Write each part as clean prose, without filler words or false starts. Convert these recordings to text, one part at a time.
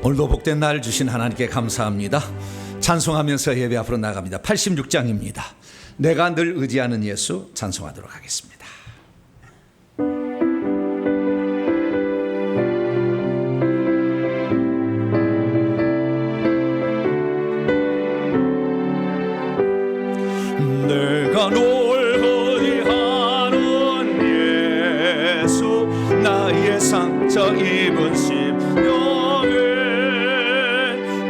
오늘도 복된 날 주신 하나님께 감사합니다. 찬송하면서 예배 앞으로 나갑니다. 86장입니다. 내가 늘 의지하는 예수 찬송하도록 하겠습니다. 내가 늘 의지하는 예수 나의 상처 입은 심령을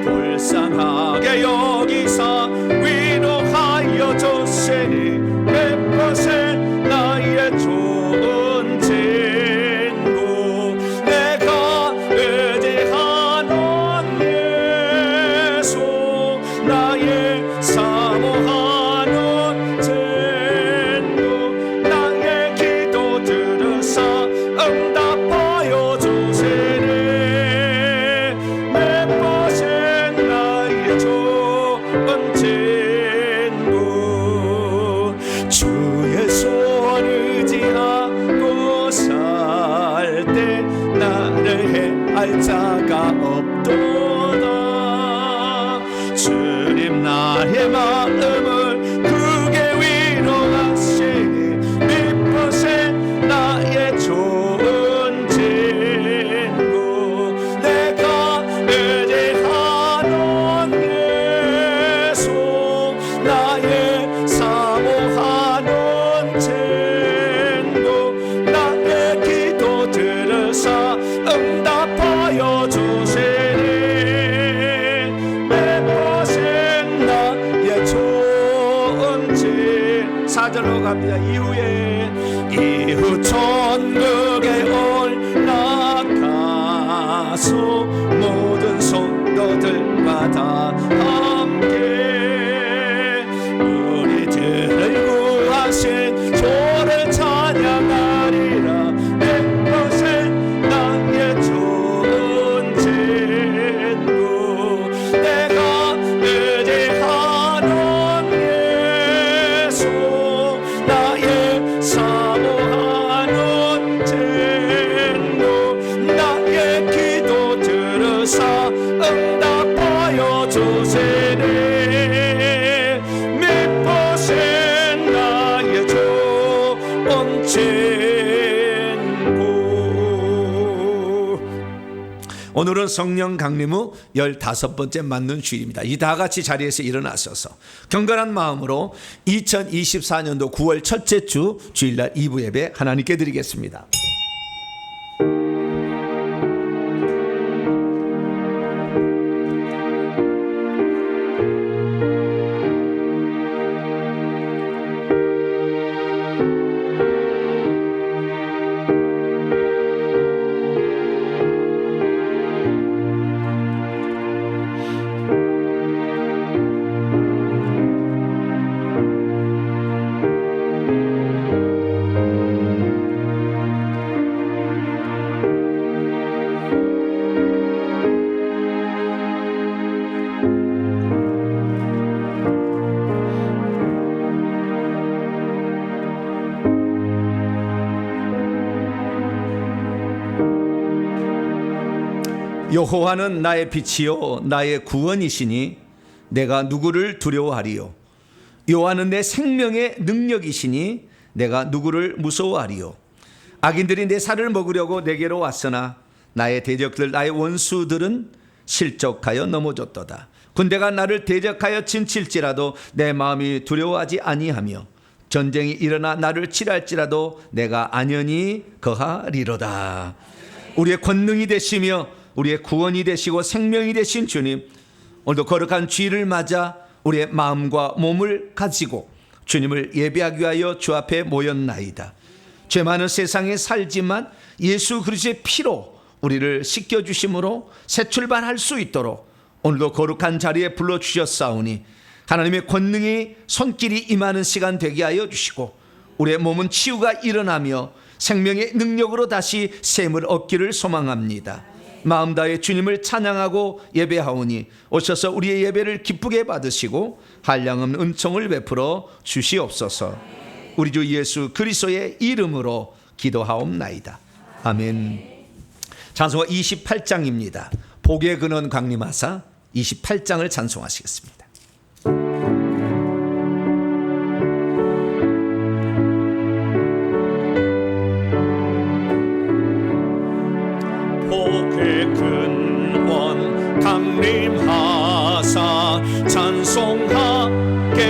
불쌍하게 여기사 위로하여 주시니 햇볕에 나의 좋은 친구 내가 의지하는 예수 나의 사모하는 친구 나의 기도 들으사 응답하여 주시니 햇볕에 나의 좋은 친구 주의 손 의지하고 살 때 나를 해할 자가 없도다. 주님 나의 마음을 크게 위로하시니 햇볕에 나의 좋은 친구 내가 의지하는 예수 나의 사모하는 친구 나의 기도 들으사 응답하여 주시니 햇볕에 나의 좋은 친구 4절로 갑니다. 이후 천국에 올라가서 모든 성도들과 다 함께 우리들을 구하신 주를 찬양하리라. 햇볕에 나의 좋은 친구 내가 의지하는 예수 나의 사모하는 친구 나의 기도 들으사 응답하여 주시니 햇볕에 나의 좋은 친구. 오늘은 성령 강림 후 15번째 맞는 주일입니다. 이 다 같이 자리에서 일어나셔서 경건한 마음으로 2024년도 9월 첫째 주 주일날 2부 예배 하나님께 드리겠습니다. 여호와는 나의 빛이요 나의 구원이시니 내가 누구를 두려워하리요. 여호와는 내 생명의 능력이시니 내가 누구를 무서워하리요. 악인들이 내 살을 먹으려고 내게로 왔으나 나의 대적들 나의 원수들은 실족하여 넘어졌도다. 군대가 나를 대적하여 진칠지라도 내 마음이 두려워하지 아니하며 전쟁이 일어나 나를 칠할지라도 내가 안연히 거하리로다. 우리의 권능이 되시며 우리의 구원이 되시고 생명이 되신 주님, 오늘도 거룩한 주일을 맞아 우리의 마음과 몸을 가지고 주님을 예배하기 위하여 주 앞에 모였나이다. 죄 많은 세상에 살지만 예수 그리스도의 피로 우리를 씻겨주심으로 새 출발할 수 있도록 오늘도 거룩한 자리에 불러주셨사오니 하나님의 권능이 손길이 임하는 시간 되게 하여 주시고 우리의 몸은 치유가 일어나며 생명의 능력으로 다시 샘을 얻기를 소망합니다. 마음 다해 주님을 찬양하고 예배하오니 오셔서 우리의 예배를 기쁘게 받으시고 한량없는 은총을 베풀어 주시옵소서. 우리 주 예수 그리스도의 이름으로 기도하옵나이다. 아멘. 찬송가 28장입니다. 복의 근원 강림하사 28장을 찬송하시겠습니다. 복의 근원 강림하사 찬송하게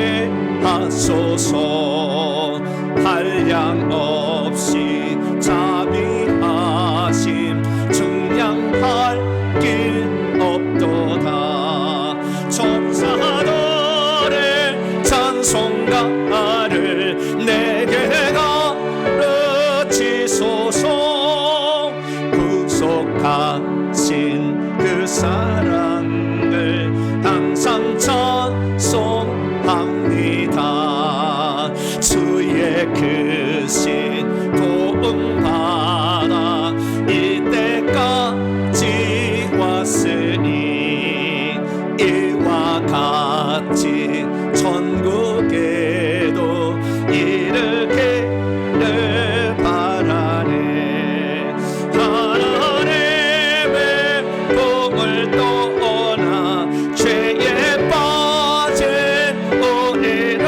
하소서. 한량 없이 자비하심 증량할 길 없도다. 천사들의 찬송가를 내게 가르치소서. 구속하신 그 사랑을 항상 찬송합니다. 주의 크신 도움받아 이때까지 왔으니 이와 같이 천국에도 이르기를 바라네. 하나님의 복을 떠나 죄에 빠진 우리를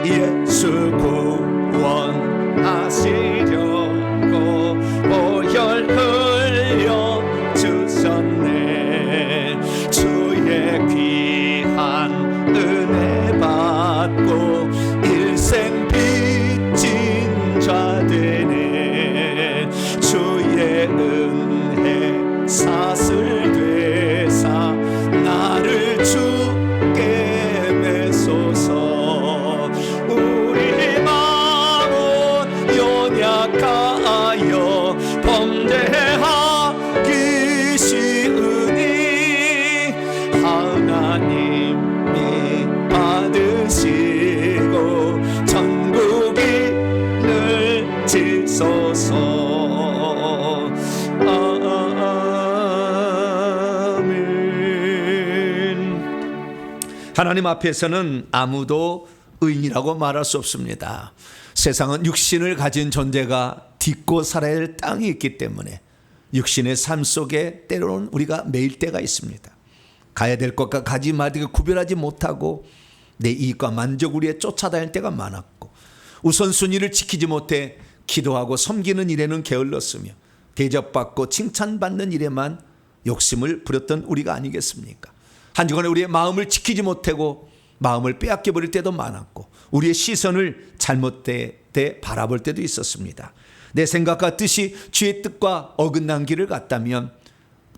예수 구원하시려고 보혈 흘려 주셨네. 주의 귀한 은혜 받고 일생 빚진 자 되네. 주의 은혜 사슬 되사 나를 주께 메소서. 우리 마음은 연약하여 범죄하기 쉬우니 하나님이 받으시고 천국이 늘지소서. 하나님 앞에서는 아무도 의인이라고 말할 수 없습니다. 세상은 육신을 가진 존재가 딛고 살아야 할 땅이 있기 때문에 육신의 삶 속에 때로는 우리가 매일 때가 있습니다. 가야 될 것과 가지 말아야 될 것 구별하지 못하고 내 이익과 만족을 위해 쫓아다닐 때가 많았고 우선순위를 지키지 못해 기도하고 섬기는 일에는 게을렀으며 대접받고 칭찬받는 일에만 욕심을 부렸던 우리가 아니겠습니까? 한 주간에 우리의 마음을 지키지 못하고 마음을 빼앗겨 버릴 때도 많았고 우리의 시선을 잘못되게 바라볼 때도 있었습니다. 내 생각과 뜻이 주의 뜻과 어긋난 길을 갔다면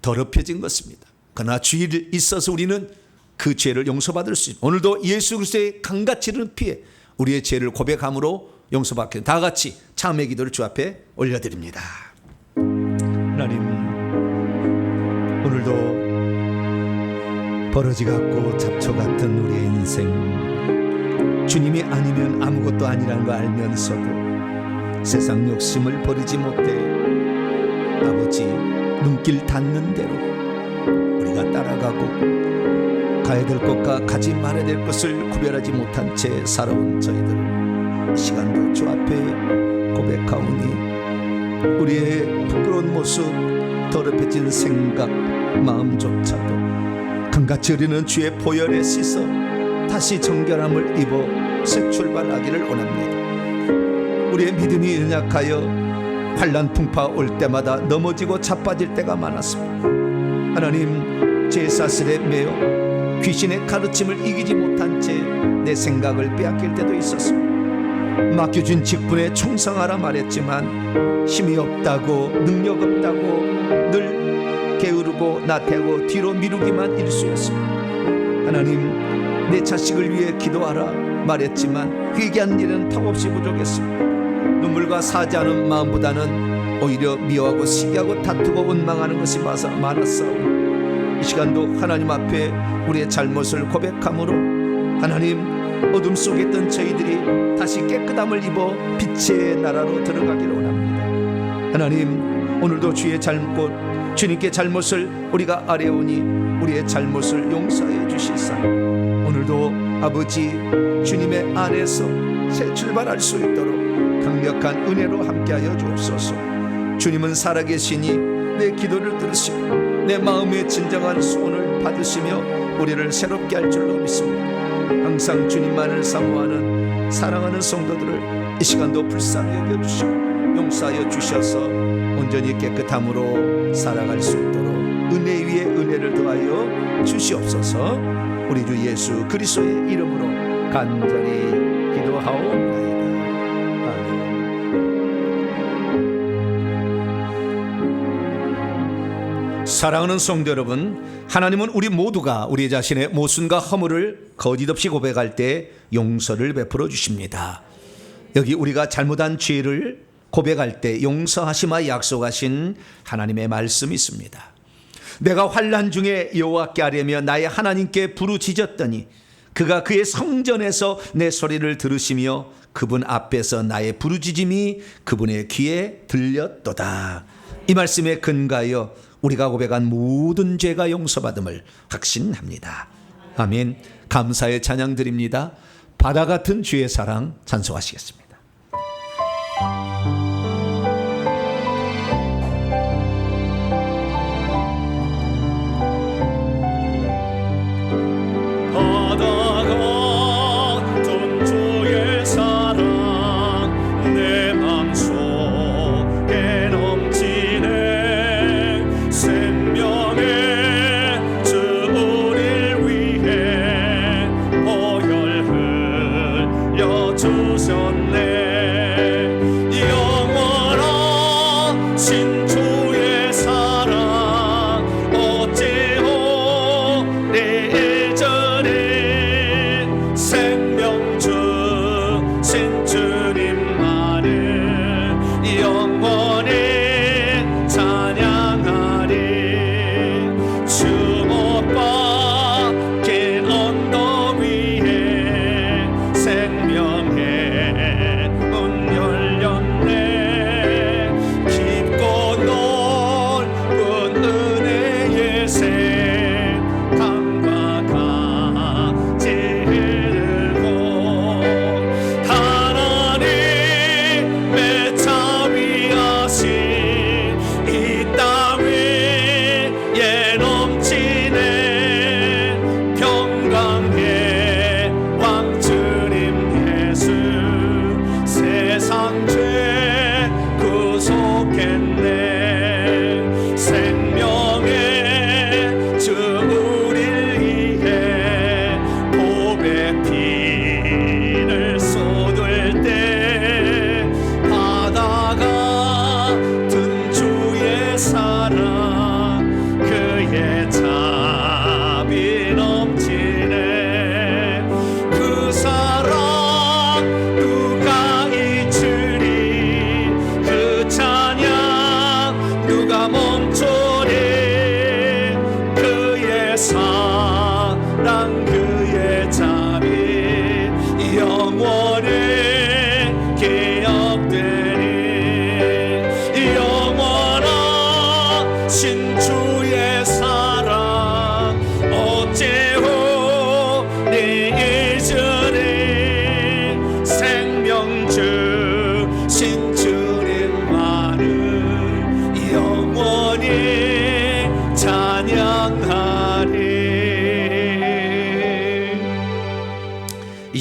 더럽혀진 것입니다. 그러나 주일 있어서 우리는 그 죄를 용서받을 수 있습니다. 오늘도 예수 그리스도의 강가치를 피해 우리의 죄를 고백함으로 용서받게 다 같이 참회 기도를 주 앞에 올려드립니다. 하나님, 오늘도 버러지 같고 잡초 같은 우리의 인생, 주님이 아니면 아무것도 아니라는 걸 알면서도 세상 욕심을 버리지 못해 아버지 눈길 닿는 대로 우리가 따라가고 가야 될 것과 가지 말아야 될 것을 구별하지 못한 채 살아온 저희들 이 시간도 주 앞에 고백하오니 우리의 부끄러운 모습, 더럽혀진 생각, 마음조차도 강같이 흐르는 주의 보혈에 씻어 다시 정결함을 입어 새 출발하기를 원합니다. 우리의 믿음이 연약하여 환난 풍파 올 때마다 넘어지고 자빠질 때가 많았습니다. 하나님, 죄사슬에 매여 귀신의 가르침을 이기지 못한 채 내 생각을 빼앗길 때도 있었습니다. 맡겨준 직분에 충성하라 말했지만 힘이 없다고 능력 없다고 늘 게으르고 나태하고 뒤로 미루기만 일쑤였습니다. 하나님, 내 자식을 위해 기도하라 말했지만 회개한 일은 턱없이 부족했습니다. 눈물과 사죄하는 마음보다는 오히려 미워하고 시기하고 다투고 원망하는 것이 많았사오니 이 시간도 하나님 앞에 우리의 잘못을 고백함으로 하나님, 어둠 속에 있던 저희들이 다시 깨끗함을 입어 빛의 나라로 들어가기를 원합니다. 하나님, 오늘도 주의 잘못, 주님께 잘못을 우리가 아뢰오니 우리의 잘못을 용서해 주시사 오늘도 아버지 주님의 안에서 새 출발할 수 있도록 강력한 은혜로 함께하여 주옵소서. 주님은 살아계시니 내 기도를 들으시고 내 마음의 진정한 소원을 받으시며 우리를 새롭게 할 줄로 믿습니다. 항상 주님만을 사모하는 사랑하는 성도들을 이 시간도 불쌍히 여겨주시고 용서하여 주셔서 온전히 깨끗함으로 살아갈 수 있도록 은혜 위에 은혜를 더하여 주시옵소서. 우리 주 예수 그리스도의 이름으로 간절히 기도하옵나이다. 아멘. 사랑하는 성도 여러분, 하나님은 우리 모두가 우리 자신의 모순과 허물을 거짓 없이 고백할 때 용서를 베풀어 주십니다. 여기 우리가 잘못한 죄를 고백할 때 용서하시마 약속하신 하나님의 말씀이 있습니다. 내가 환난 중에 여호와께 아뢰며 나의 하나님께 부르짖었더니 그가 그의 성전에서 내 소리를 들으시며 그분 앞에서 나의 부르짖음이 그분의 귀에 들렸도다. 이 말씀에 근거하여 우리가 고백한 모든 죄가 용서받음을 확신합니다. 아멘. 감사의 찬양 드립니다. 바다 같은 주의 사랑 찬송하시겠습니다.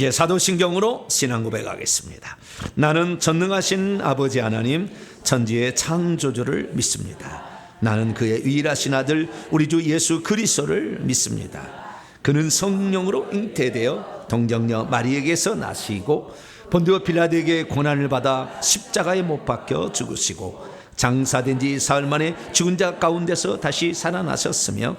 이제 사도신경으로 신앙 고백하겠습니다. 나는 전능하신 아버지 하나님 천지의 창조주를 믿습니다. 나는 그의 유일하신 아들 우리 주 예수 그리스도를 믿습니다. 그는 성령으로 잉태되어 동정녀 마리에게서 나시고 본디오 빌라도에게 고난을 받아 십자가에 못 박혀 죽으시고 장사된 지 사흘 만에 죽은 자 가운데서 다시 살아나셨으며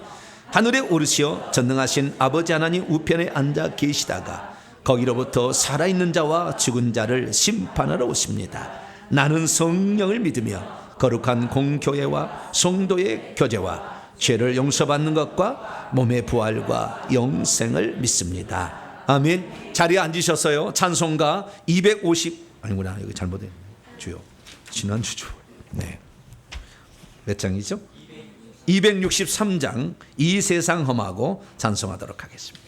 하늘에 오르시어 전능하신 아버지 하나님 우편에 앉아 계시다가 거기로부터 살아있는 자와 죽은 자를 심판하러 오십니다. 나는 성령을 믿으며 거룩한 공교회와 성도의 교제와 죄를 용서받는 것과 몸의 부활과 영생을 믿습니다. 아멘. 자리에 앉으셔서요. 찬송가 250 아니구나 여기 잘못해 주요 지난주죠. 네. 몇 장이죠? 263장 이 세상 험하고 찬송하도록 하겠습니다.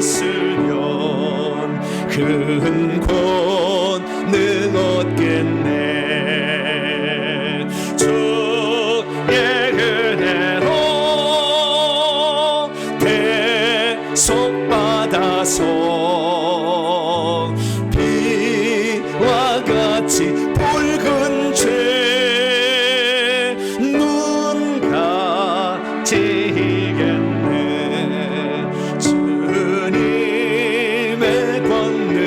있으면 큰 권능 얻겠네. 주의 은혜로 대속받아서 비와 같이 붉은 죄 눈 가지겠네. 주님의 권능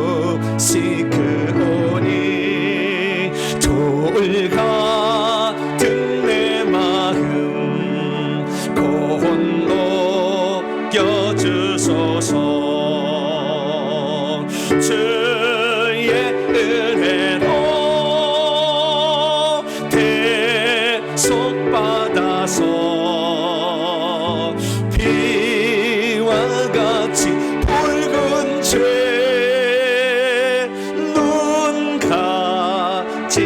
한없이 크오니 돌 같은 내 마음 곤독여 주소서. 주의 은혜로 대속받아서 비와 같이 붉은 죄 눈 가지겠네.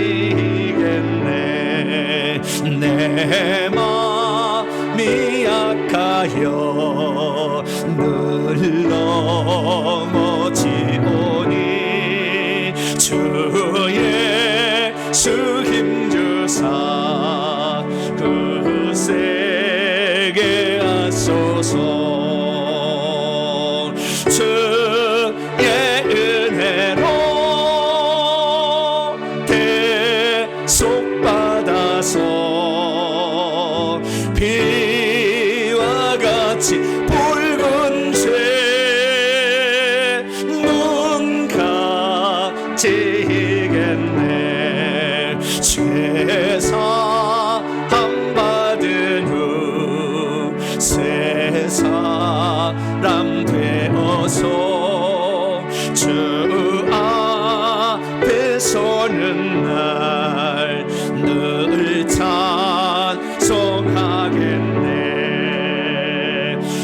내 마음이 약하여 늘 넘어지오니 주의 수 힘주사 그 세게 하소서. 주의 은혜로 대속받아서 비와 같이 붉은 죄 눈 가지겠네. 죄 사함 받은 후 새 사람 되어서 주 앞에 서는 날 늘 찬송하겠네.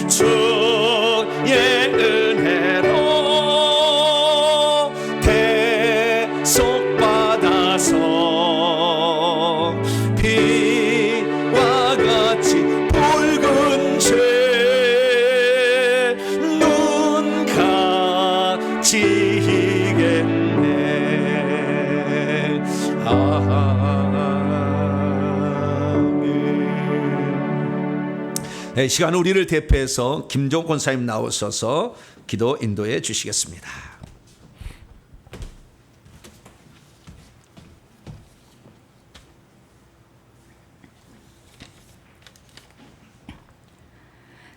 주의 은혜로 대속받아서 비와 같이 붉은 죄 눈 가지겠네. 아멘. 이 시간 우리를 대표해서 김종 권사님 나오셔서 기도 인도해 주시겠습니다.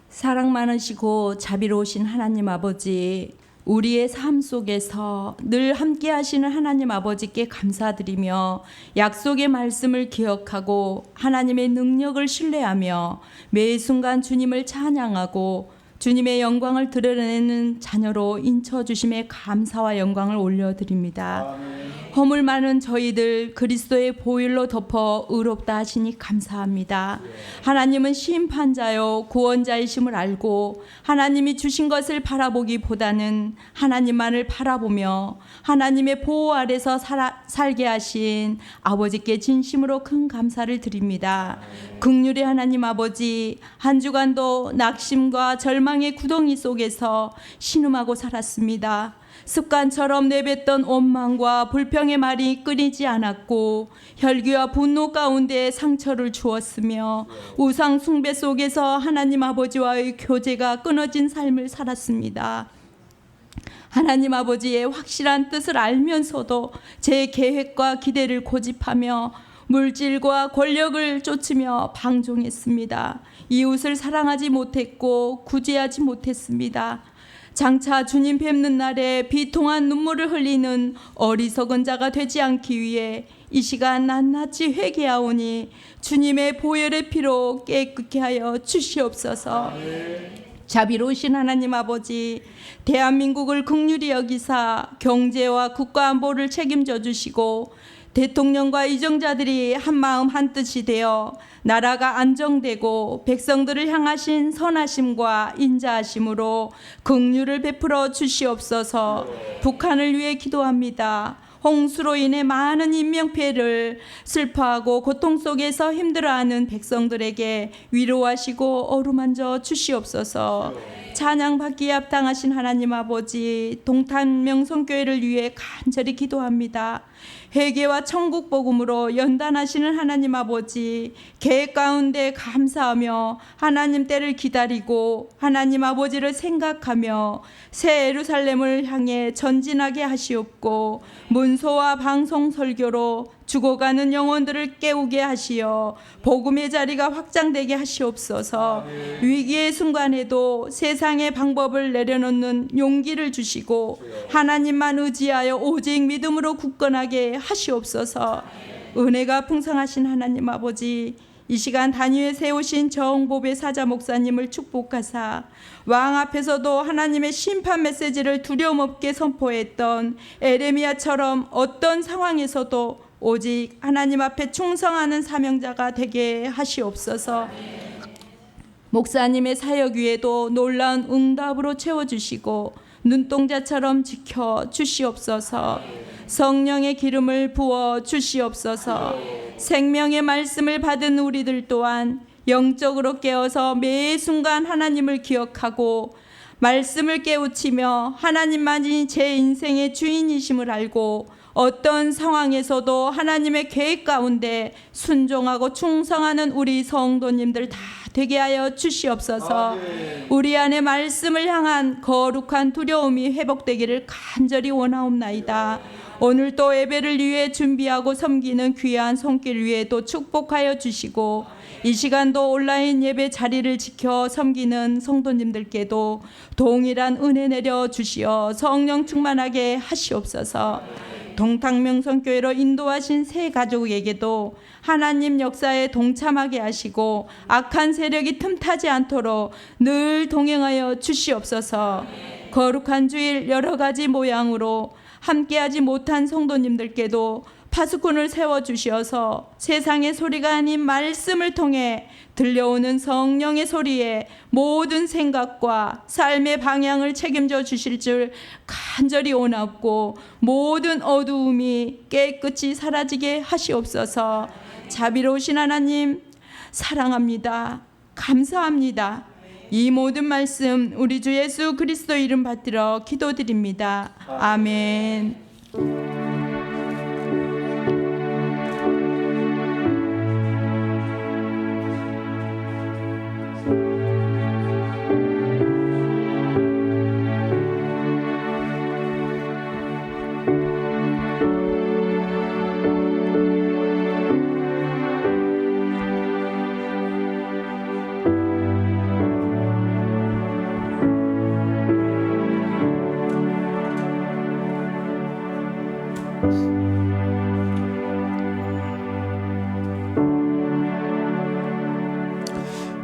사랑 많으시고 자비로우신 하나님 아버지, 우리의 삶 속에서 늘 함께 하시는 하나님 아버지께 감사드리며 약속의 말씀을 기억하고 하나님의 능력을 신뢰하며 매 순간 주님을 찬양하고 주님의 영광을 드러내는 자녀로 인쳐주심에 감사와 영광을 올려드립니다. 허물 많은 저희들 그리스도의 보혈로 덮어 의롭다 하시니 감사합니다. 하나님은 심판자요 구원자이심을 알고 하나님이 주신 것을 바라보기보다는 하나님만을 바라보며 하나님의 보호 아래서 살게 하신 아버지께 진심으로 큰 감사를 드립니다. 긍휼의 하나님 아버지, 한 주간도 낙심과 절망의 구덩이 속에서 신음하고 살았습니다. 습관처럼 내뱉던 원망과 불평의 말이 끊이지 않았고 혈기와 분노 가운데 상처를 주었으며 우상 숭배 속에서 하나님 아버지와의 교제가 끊어진 삶을 살았습니다. 하나님 아버지의 확실한 뜻을 알면서도 제 계획과 기대를 고집하며 물질과 권력을 쫓으며 방종했습니다. 이웃을 사랑하지 못했고 구제하지 못했습니다. 장차 주님 뵙는 날에 비통한 눈물을 흘리는 어리석은 자가 되지 않기 위해 이 시간 낱낱이 회개하오니 주님의 보혈의 피로 깨끗게 하여 주시옵소서. 자비로우신 하나님 아버지, 대한민국을 긍휼히 여기사 경제와 국가 안보를 책임져 주시고 대통령과 의정자들이 한마음 한뜻이 되어 나라가 안정되고 백성들을 향하신 선하심과 인자하심으로 긍휼을 베풀어 주시옵소서. 북한을 위해 기도합니다. 홍수로 인해 많은 인명피해를 슬퍼하고 고통 속에서 힘들어하는 백성들에게 위로하시고 어루만져 주시옵소서. 찬양받기에 합당하신 하나님 아버지, 동탄 명성교회를 위해 간절히 기도합니다. 회개와 천국 복음으로 연단하시는 하나님 아버지, 계획 가운데 감사하며 하나님 때를 기다리고 하나님 아버지를 생각하며 새 예루살렘을 향해 전진하게 하시옵고, 문서와 방송 설교로 죽어가는 영혼들을 깨우게 하시어 복음의 자리가 확장되게 하시옵소서. 위기의 순간에도 세상의 방법을 내려놓는 용기를 주시고 하나님만 의지하여 오직 믿음으로 굳건하게 하시옵소서. 은혜가 풍성하신 하나님 아버지, 이 시간 단위에 세우신 정보배 사자 목사님을 축복하사 왕 앞에서도 하나님의 심판 메시지를 두려움 없게 선포했던 에레미야처럼 어떤 상황에서도 오직 하나님 앞에 충성하는 사명자가 되게 하시옵소서. 목사님의 사역 위에도 놀라운 응답으로 채워주시고 눈동자처럼 지켜 주시옵소서. 성령의 기름을 부어 주시옵소서. 생명의 말씀을 받은 우리들 또한 영적으로 깨어서 매 순간 하나님을 기억하고 말씀을 깨우치며 하나님만이 제 인생의 주인이심을 알고 어떤 상황에서도 하나님의 계획 가운데 순종하고 충성하는 우리 성도님들 다 되게 하여 주시옵소서. 우리 안에 말씀을 향한 거룩한 두려움이 회복되기를 간절히 원하옵나이다. 오늘 또 예배를 위해 준비하고 섬기는 귀한 손길 위에도 축복하여 주시고, 이 시간도 온라인 예배 자리를 지켜 섬기는 성도님들께도 동일한 은혜 내려 주시어 성령 충만하게 하시옵소서. 동탕명성교회로 인도하신 새 가족에게도 하나님 역사에 동참하게 하시고 악한 세력이 틈타지 않도록 늘 동행하여 주시옵소서. 거룩한 주일 여러 가지 모양으로 함께하지 못한 성도님들께도 파수꾼을 세워주시어서 세상의 소리가 아닌 말씀을 통해 들려오는 성령의 소리에 모든 생각과 삶의 방향을 책임져 주실 줄 간절히 원하옵고, 모든 어두움이 깨끗이 사라지게 하시옵소서. 자비로우신 하나님, 사랑합니다. 감사합니다. 이 모든 말씀 우리 주 예수 그리스도 이름 받들어 기도드립니다. 아멘.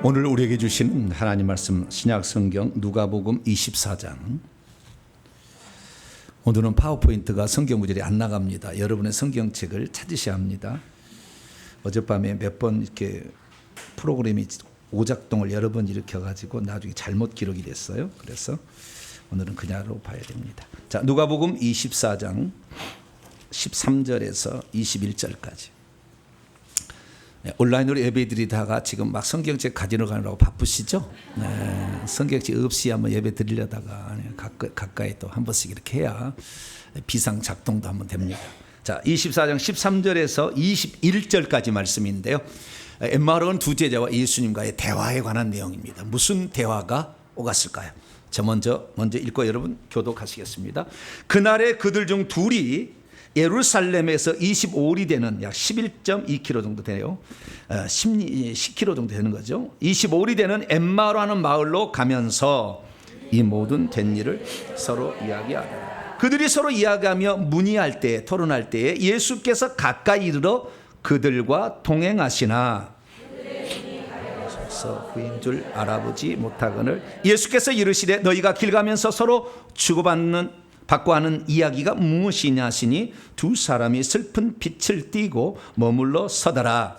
오늘 우리에게 주신 하나님 말씀, 신약 성경 누가복음 24장. 오늘은 파워포인트가 성경 구절이 안 나갑니다. 여러분의 성경책을 찾으셔야 합니다. 어젯밤에 몇 번 이렇게 프로그램이 오작동을 여러 번 일으켜가지고 나중에 잘못 기록이 됐어요. 그래서 오늘은 그냥으로 봐야 됩니다. 자, 누가복음 24장 13절에서 21절까지. 온라인으로 예배드리다가 지금 막 성경책 가지러 가느라고 바쁘시죠? 네, 성경책 없이 한번 예배 드리려다가 가까이 또 한 번씩 이렇게 해야 비상 작동도 한번 됩니다. 자, 24장 13절에서 21절까지 말씀인데요. 엠마오는 두 제자와 예수님과의 대화에 관한 내용입니다. 무슨 대화가 오갔을까요? 저 먼저 읽고 여러분 교독하시겠습니다. 그날에 그들 중 둘이 예루살렘에서 25里되는 약 11.2km 정도 돼요. 10km 정도 되는 거죠. 25里되는 엠마오라는 마을로 가면서 이 모든 된 일을 서로 이야기하더라. 그들이 서로 이야기하며 문의할 때, 토론할 때에 예수께서 가까이 이르러 그들과 동행하시나 후인 줄 알아보지 못하거늘 예수께서 이르시되 너희가 길 가면서 서로 주고받고 하는 이야기가 무엇이냐 하시니 두 사람이 슬픈 빛을 띠고 머물러 서더라.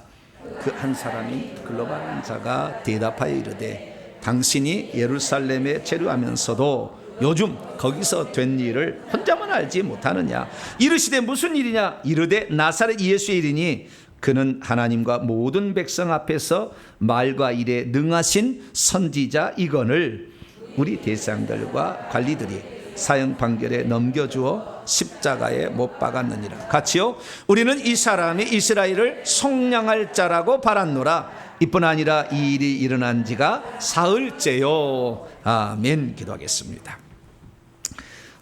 그 한 사람이 글로바는 자가 대답하여 이르되 당신이 예루살렘에 체류하면서도 요즘 거기서 된 일을 혼자만 알지 못하느냐. 이르시되 무슨 일이냐. 이르되 나사렛 예수의 일이니 그는 하나님과 모든 백성 앞에서 말과 일에 능하신 선지자 이건을 우리 대상들과 관리들이 사형 판결에 넘겨주어 십자가에 못 박았느니라. 같이요. 우리는 이 사람이 이스라엘을 속량할 자라고 바랐노라. 이뿐 아니라 이 일이 일어난 지가 사흘째요. 아멘. 기도하겠습니다.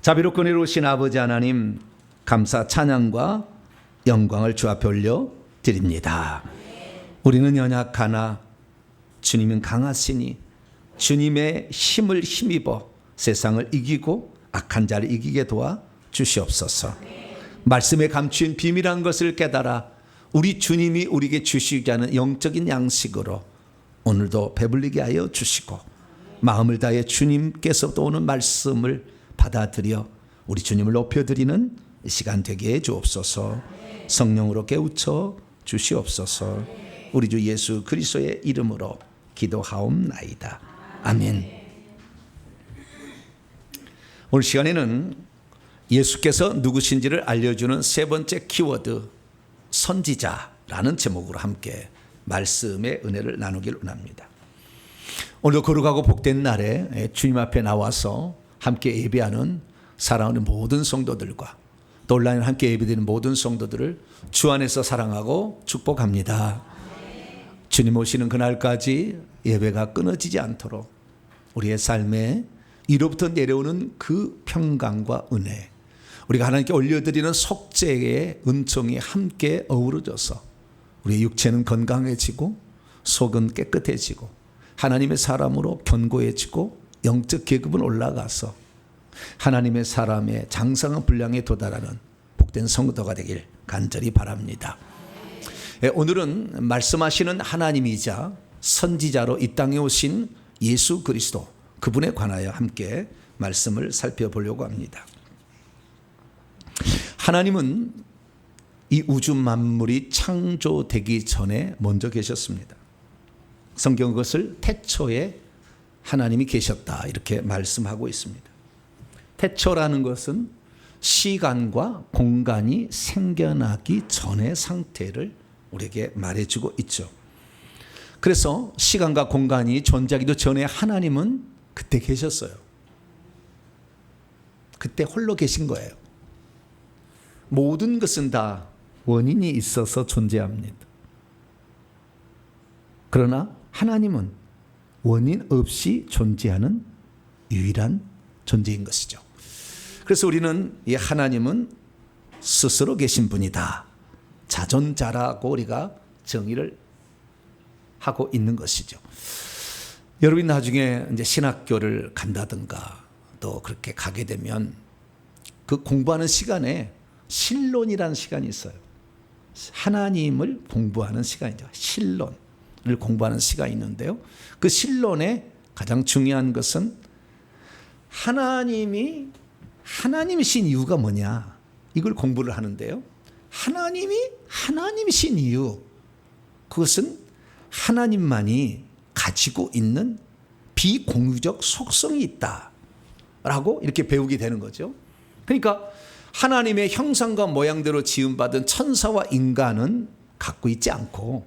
자비롭고 은혜로우신 아버지 하나님, 감사 찬양과 영광을 주 앞에 올려 드립니다. 우리는 연약하나 주님은 강하시니 주님의 힘을 힘입어 세상을 이기고 악한 자를 이기게 도와 주시옵소서. 말씀에 감추인 비밀한 것을 깨달아 우리 주님이 우리에게 주시고자 하는 영적인 양식으로 오늘도 배불리게 하여 주시고, 마음을 다해 주님께서도 오는 말씀을 받아들여 우리 주님을 높여드리는 시간 되게 해 주옵소서. 성령으로 깨우쳐 주시옵소서. 우리 주 예수 그리스도의 이름으로 기도하옵나이다. 아멘. 오늘 시간에는 예수께서 누구신지를 알려주는 세 번째 키워드, 선지자라는 제목으로 함께 말씀의 은혜를 나누길 원합니다. 오늘도 거룩하고 복된 날에 주님 앞에 나와서 함께 예배하는 사랑하는 모든 성도들과 또 온라인 함께 예배드리는 모든 성도들을 주 안에서 사랑하고 축복합니다. 주님 오시는 그날까지 예배가 끊어지지 않도록 우리의 삶에 이로부터 내려오는 그 평강과 은혜, 우리가 하나님께 올려드리는 속죄의 은총이 함께 어우러져서 우리의 육체는 건강해지고 속은 깨끗해지고 하나님의 사람으로 견고해지고 영적 계급은 올라가서 하나님의 사람의 장성한 분량에 도달하는 복된 성도가 되길 간절히 바랍니다. 오늘은 말씀하시는 하나님이자 선지자로 이 땅에 오신 예수 그리스도, 그분에 관하여 함께 말씀을 살펴보려고 합니다. 하나님은 이 우주 만물이 창조되기 전에 먼저 계셨습니다. 성경 그것을 태초에 하나님이 계셨다 이렇게 말씀하고 있습니다. 태초라는 것은 시간과 공간이 생겨나기 전의 상태를 우리에게 말해주고 있죠. 그래서 시간과 공간이 존재하기도 전에 하나님은 그때 계셨어요. 그때 홀로 계신 거예요. 모든 것은 다 원인이 있어서 존재합니다. 그러나 하나님은 원인 없이 존재하는 유일한 존재인 것이죠. 그래서 우리는 이 하나님은 스스로 계신 분이다, 자존자라고 우리가 정의를 하고 있는 것이죠. 여러분이 나중에 이제 신학교를 간다든가 또 그렇게 가게 되면 그 공부하는 시간에 신론이라는 시간이 있어요. 하나님을 공부하는 시간이죠. 신론을 공부하는 시간이 있는데요. 그 신론의 가장 중요한 것은 하나님이신 이유가 뭐냐, 이걸 공부를 하는데요. 하나님이신 이유, 그것은 하나님만이 가지고 있는 비공유적 속성이 있다라고 이렇게 배우게 되는 거죠. 그러니까 하나님의 형상과 모양대로 지음받은 천사와 인간은 갖고 있지 않고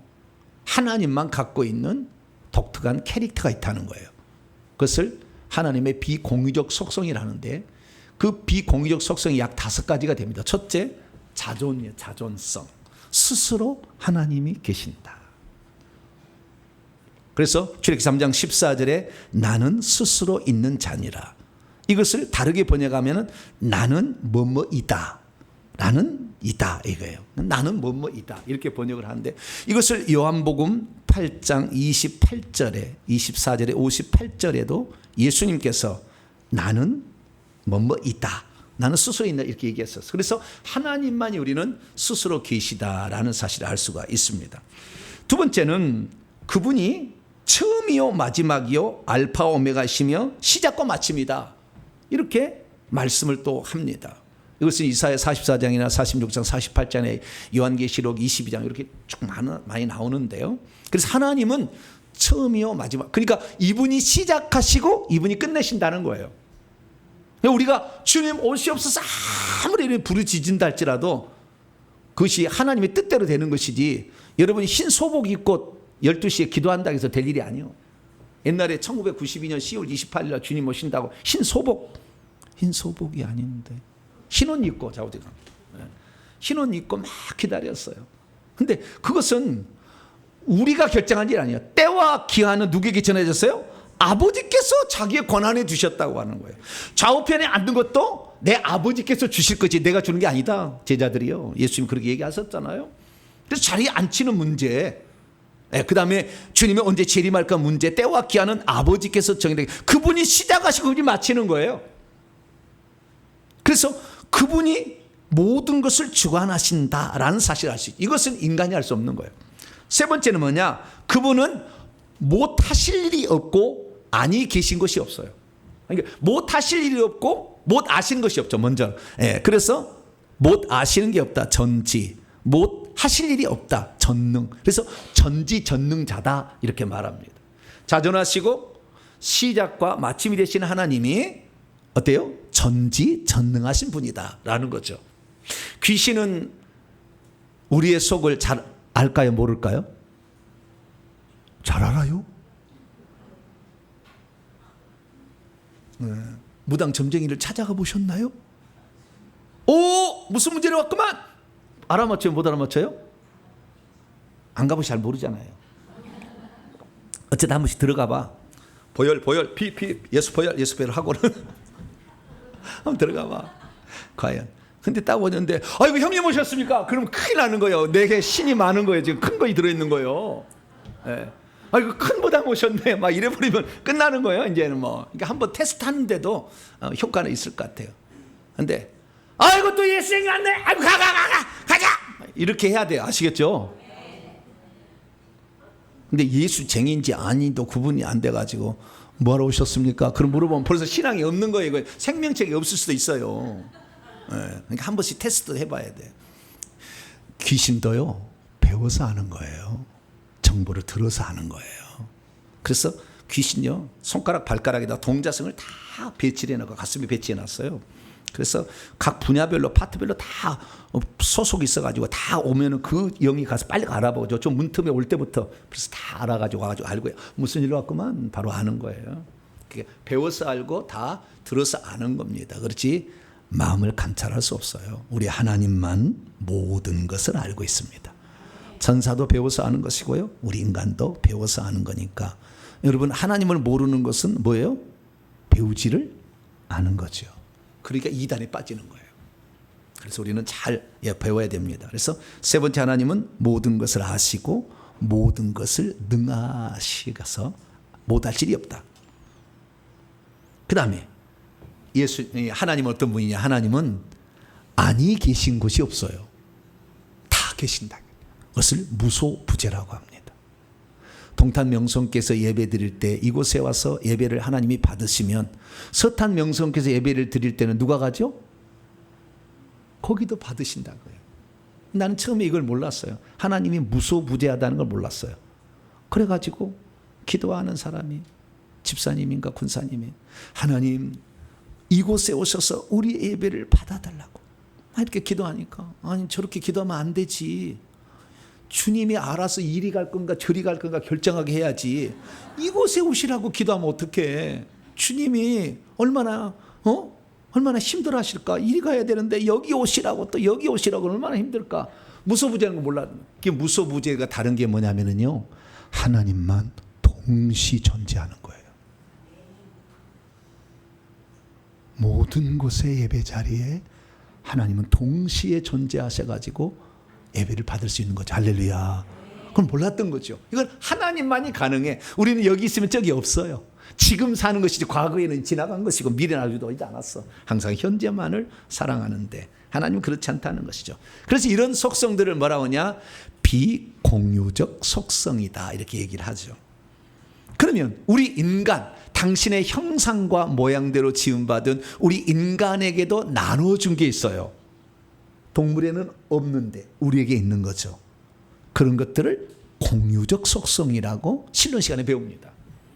하나님만 갖고 있는 독특한 캐릭터가 있다는 거예요. 그것을 하나님의 비공유적 속성이라는데, 그 비공유적 속성이 약 5가지가 됩니다. 첫째, 자존이에요. 자존성. 스스로 하나님이 계신다. 그래서 출애굽기 3장 14절에 나는 스스로 있는 자니라. 이것을 다르게 번역하면 나는 뭐뭐이다, 나는 이다 이거예요. 나는 뭐뭐이다 이렇게 번역을 하는데, 이것을 요한복음 8장 28절에 24절에 58절에도 예수님께서 나는 뭐뭐이다, 나는 스스로 있다 이렇게 얘기했었어요. 그래서 하나님만이 우리는 스스로 계시다라는 사실을 알 수가 있습니다. 두 번째는 그분이 처음이요 마지막이요 알파 오메가이시며 시작과 마침이다, 이렇게 말씀을 또 합니다. 이것은 이사야 44장이나 46장 48장에 요한계시록 22장 이렇게 쭉 많이 나오는데요. 그래서 하나님은 처음이요 마지막, 그러니까 이분이 시작하시고 이분이 끝내신다는 거예요. 우리가 주님 오시옵소서 아무리 부르짖은다 할지라도 그것이 하나님의 뜻대로 되는 것이지, 여러분이 흰 소복 입고 12시에 기도한다고 해서 될 일이 아니에요. 옛날에 1992년 10월 28일 날 주님 오신다고 흰 소복이 아닌데 흰 옷 입고 자우지가 흰 옷 입고 막 기다렸어요. 근데 그것은 우리가 결정한 일 아니에요. 때와 기한은 누구에게 전해졌어요? 아버지께서 자기의 권한에 두셨다고 하는 거예요. 좌우편에 앉는 것도 내 아버지께서 주실 거지 내가 주는 게 아니다. 제자들이요, 예수님 그렇게 얘기하셨잖아요. 그래서 자리에 앉히는 문제, 그 다음에 주님이 언제 재림할까 문제, 때와 기한은 아버지께서 정해되, 그분이 시작하시고 그분이 마치는 거예요. 그래서 그분이 모든 것을 주관하신다라는 사실을 알 수 있어요. 이것은 인간이 할 수 없는 거예요. 세 번째는 뭐냐, 그분은 못하실 일이 없고 아니 계신 것이 없어요. 그러니까 못하실 일이 없고 못 아시는 것이 없죠. 먼저, 그래서 못 아시는 게 없다, 전지. 못 하실 일이 없다, 전능. 그래서 전지전능자다 이렇게 말합니다. 자존하시고 시작과 마침이 되신 하나님이 어때요? 전지전능하신 분이다 라는 거죠. 귀신은 우리의 속을 잘 알까요, 모를까요? 잘 알아요. 무당 점쟁이를 찾아가 보셨나요? 오, 무슨 문제를 왔구만. 알아맞혀요, 못 알아맞혀요? 안 가보시 잘 모르잖아요. 어쨌든 한 번씩 들어가 봐. 보혈 피 예수 보혈 하고는 한번 들어가 봐. 과연. 근데 딱 오는데 아이고 형님 오셨습니까? 그럼 큰일 나는 거예요. 내게 신이 많은 거예요. 지금 큰 거이 들어있는 거예요. 아이고 큰 무당 오셨네. 막 이래버리면 끝나는 거예요. 이제는 뭐. 그러니까 한번 테스트 하는데도 효과는 있을 것 같아요. 근데 아이고 또 예수님 왔네. 아이고 가자. 이렇게 해야 돼요. 아시겠죠? 근데 예수쟁이인지 아닌도 구분이 안 돼가지고 뭐하러 오셨습니까? 그럼 물어보면 벌써 신앙이 없는 거예요. 이거 생명책이 없을 수도 있어요. 그러니까 한 번씩 테스트 해봐야 돼. 귀신도요, 배워서 하는 거예요. 정보를 들어서 하는 거예요. 그래서 귀신요, 손가락 발가락에다 동자성을 다 배치해 놓고 가슴에 배치해 놨어요. 그래서 각 분야별로 파트별로 다 소속이 있어가지고 다 오면은 그 영이 가서 빨리 알아보죠. 좀 문틈에 올 때부터 그래서 다 알아가지고 와가지고 알고요. 무슨 일로 왔구만 바로 아는 거예요. 배워서 알고 다 들어서 아는 겁니다. 그렇지 마음을 감찰할 수 없어요. 우리 하나님만 모든 것을 알고 있습니다. 천사도 배워서 아는 것이고요, 우리 인간도 배워서 아는 거니까 여러분 하나님을 모르는 것은 뭐예요? 배우지를 않은 거죠. 그러니까 이단에 빠지는 거예요. 그래서 우리는 잘 배워야 됩니다. 그래서 세 번째, 하나님은 모든 것을 아시고 모든 것을 능하시가서 못할 일이 없다. 그 다음에 하나님은 어떤 분이냐, 하나님은 아니 계신 곳이 없어요. 다 계신다. 그것을 무소부재라고 합니다. 동탄 명성께서 예배 드릴 때 이곳에 와서 예배를 하나님이 받으시면, 서탄 명성께서 예배를 드릴 때는 누가 가죠? 거기도 받으신다고요. 나는 처음에 이걸 몰랐어요. 하나님이 무소부재하다는 걸 몰랐어요. 그래가지고 기도하는 사람이 집사님인가 군사님이, 하나님 이곳에 오셔서 우리 예배를 받아달라고 이렇게 기도하니까, 아니 저렇게 기도하면 안 되지. 주님이 알아서 이리 갈 건가 저리 갈 건가 결정하게 해야지. 이곳에 오시라고 기도하면 어떡해. 주님이 얼마나 힘들어 하실까. 이리 가야 되는데 여기 오시라고, 또 여기 오시라고 얼마나 힘들까. 무소부재라는 거 몰라. 그게 무소부재가 다른 게 뭐냐면요, 하나님만 동시 존재하는 거예요. 모든 곳의 예배 자리에 하나님은 동시에 존재하셔가지고 예배를 받을 수 있는 거죠. 할렐루야. 그건 몰랐던 거죠. 이건 하나님만이 가능해. 우리는 여기 있으면 저기 없어요. 지금 사는 것이지 과거에는 지나간 것이고 미래는 알지도 오지 않았어. 항상 현재만을 사랑하는데 하나님은 그렇지 않다는 것이죠. 그래서 이런 속성들을 뭐라고 하냐, 비공유적 속성이다 이렇게 얘기를 하죠. 그러면 우리 인간, 당신의 형상과 모양대로 지음받은 우리 인간에게도 나눠준 게 있어요. 동물에는 없는데 우리에게 있는 거죠. 그런 것들을 공유적 속성이라고 신론 시간에 배웁니다.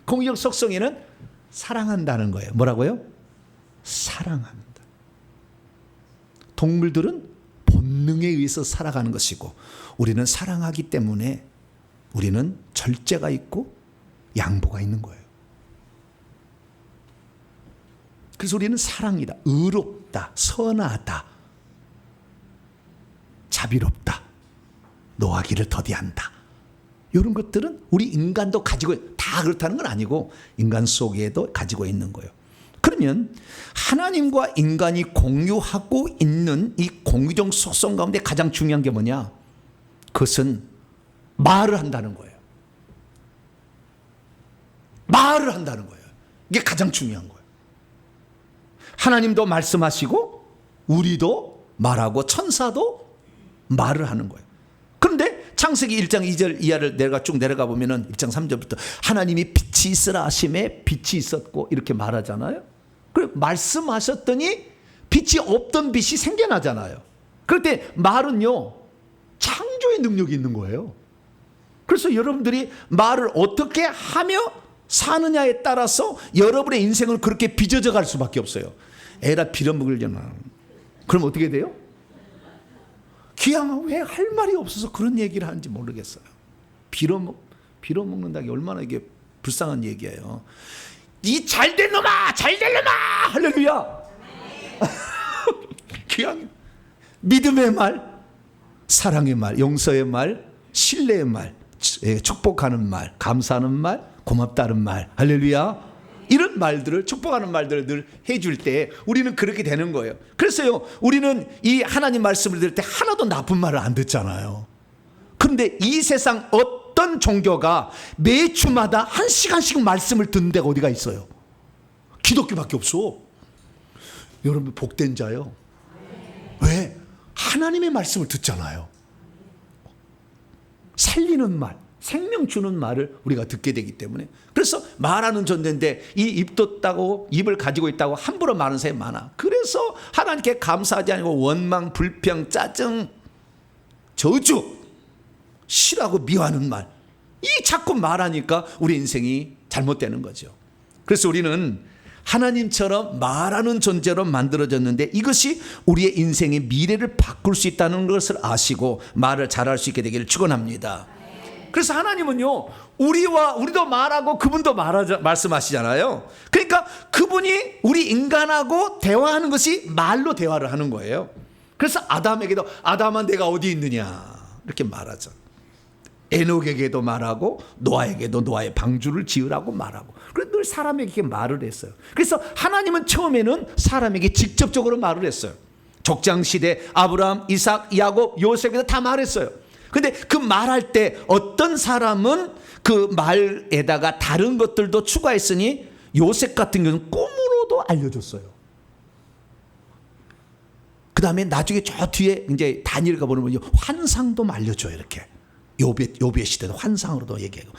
공유적 속성에는 사랑한다는 거예요. 뭐라고요? 사랑합니다. 동물들은 본능에 의해서 살아가는 것이고 우리는 사랑하기 때문에 우리는 절제가 있고 양보가 있는 거예요. 그래서 우리는 사랑이다, 의롭다, 선하다, 자비롭다, 노하기를 더디한다. 이런 것들은 우리 인간도 가지고, 다 그렇다는 건 아니고 인간 속에도 가지고 있는 거예요. 그러면 하나님과 인간이 공유하고 있는 이 공유적 속성 가운데 가장 중요한 게 뭐냐? 그것은 말을 한다는 거예요. 말을 한다는 거예요. 이게 가장 중요한 거예요. 하나님도 말씀하시고 우리도 말하고 천사도 말을 하는 거예요. 그런데 창세기 1장 2절 이하를 쭉 내려가 보면은 1장 3절부터 하나님이 빛이 있으라 하심에 빛이 있었고 이렇게 말하잖아요. 그리고 말씀하셨더니 빛이 없던 빛이 생겨나잖아요. 그럴 때 말은요, 창조의 능력이 있는 거예요. 그래서 여러분들이 말을 어떻게 하며 사느냐에 따라서 여러분의 인생을 그렇게 빚어져 갈 수밖에 없어요. 에라 빌어먹으려나. 그럼 어떻게 돼요? 기왕 왜 할 말이 없어서 그런 얘기를 하는지 모르겠어요. 빌어먹는다는 게 얼마나 이게 불쌍한 얘기예요. 이 잘된 놈아, 잘된 놈아, 할렐루야. 기왕 믿음의 말, 사랑의 말, 용서의 말, 신뢰의 말, 축복하는 말, 감사하는 말, 고맙다는 말, 할렐루야. 이런 말들을, 축복하는 말들을 늘 해줄 때 우리는 그렇게 되는 거예요. 그래서요, 우리는 이 하나님 말씀을 들을 때 하나도 나쁜 말을 안 듣잖아요. 그런데 이 세상 어떤 종교가 매 주마다 1시간씩 말씀을 듣는 데가 어디가 있어요? 기독교밖에 없어. 여러분 복된 자요. 왜? 하나님의 말씀을 듣잖아요. 살리는 말, 생명 주는 말을 우리가 듣게 되기 때문에. 그래서 말하는 존재인데 이 입도 따고 입을 가지고 있다고 함부로 말하는 사람이 많아. 그래서 하나님께 감사하지 않고 원망, 불평, 짜증, 저주, 싫어하고 미워하는 말, 이 자꾸 말하니까 우리 인생이 잘못되는 거죠. 그래서 우리는 하나님처럼 말하는 존재로 만들어졌는데 이것이 우리의 인생의 미래를 바꿀 수 있다는 것을 아시고 말을 잘할 수 있게 되기를 축원합니다. 그래서 하나님은요, 우리도 말하고 그분도 말씀하시잖아요. 그러니까 그분이 우리 인간하고 대화하는 것이 말로 대화를 하는 거예요. 그래서 아담에게도 아담아 내가 어디 있느냐 이렇게 말하죠. 에녹에게도 말하고 노아에게도 노아의 방주를 지으라고 말하고. 그래서 늘 사람에게 말을 했어요. 그래서 하나님은 처음에는 사람에게 직접적으로 말을 했어요. 족장시대 아브라함, 이삭, 야곱, 요셉에도 다 말했어요. 근데 그 말할 때 어떤 사람은 그 말에다가 다른 것들도 추가했으니 요셉 같은 경우는 꿈으로도 알려줬어요. 그 다음에 나중에 저 뒤에 이제 다니엘 가보면 환상도 알려줘요. 이렇게 욥의 시대도 환상으로도 얘기하고,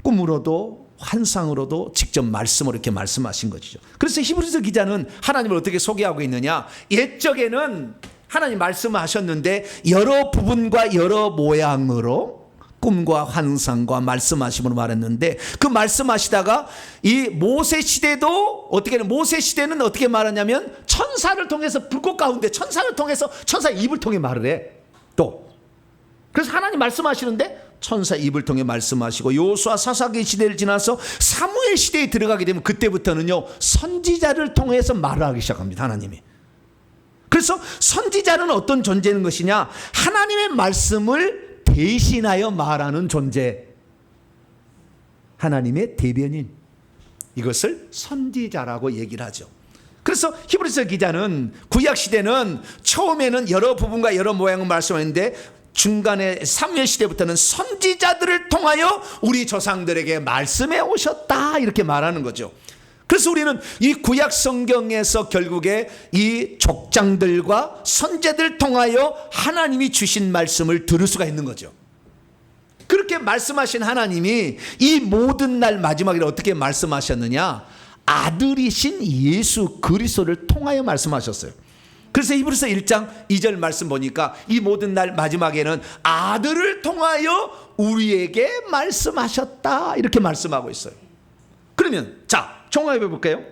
꿈으로도 환상으로도 직접 말씀으로 이렇게 말씀하신 것이죠. 그래서 히브리서 기자는 하나님을 어떻게 소개하고 있느냐? 옛적에는 하나님 말씀하셨는데 여러 부분과 여러 모양으로 꿈과 환상과 말씀하심으로 말했는데, 그 말씀하시다가 이 모세 시대도 모세 시대는 어떻게 말하냐면 천사를 통해서 불꽃 가운데 천사를 통해서 천사 입을 통해 말을 해. 또 그래서 하나님 말씀하시는데 천사 입을 통해 말씀하시고, 요수아 사사기 시대를 지나서 사무엘 시대에 들어가게 되면 그때부터는요 선지자를 통해서 말을 하기 시작합니다. 하나님이. 그래서 선지자는 어떤 존재인 것이냐? 하나님의 말씀을 대신하여 말하는 존재, 하나님의 대변인, 이것을 선지자라고 얘기를 하죠. 그래서 히브리서 기자는 구약 시대는 처음에는 여러 부분과 여러 모양을 말씀하는데 중간에 사무엘 시대부터는 선지자들을 통하여 우리 조상들에게 말씀해 오셨다 이렇게 말하는 거죠. 그래서 우리는 이 구약 성경에서 결국에 이 족장들과 선지자들 통하여 하나님이 주신 말씀을 들을 수가 있는 거죠. 그렇게 말씀하신 하나님이 이 모든 날 마지막에 어떻게 말씀하셨느냐? 아들이신 예수 그리스도를 통하여 말씀하셨어요. 그래서 히브리서 1장 2절 말씀 보니까 이 모든 날 마지막에는 아들을 통하여 우리에게 말씀하셨다 이렇게 말씀하고 있어요. 그러면 자 종합해 볼까요?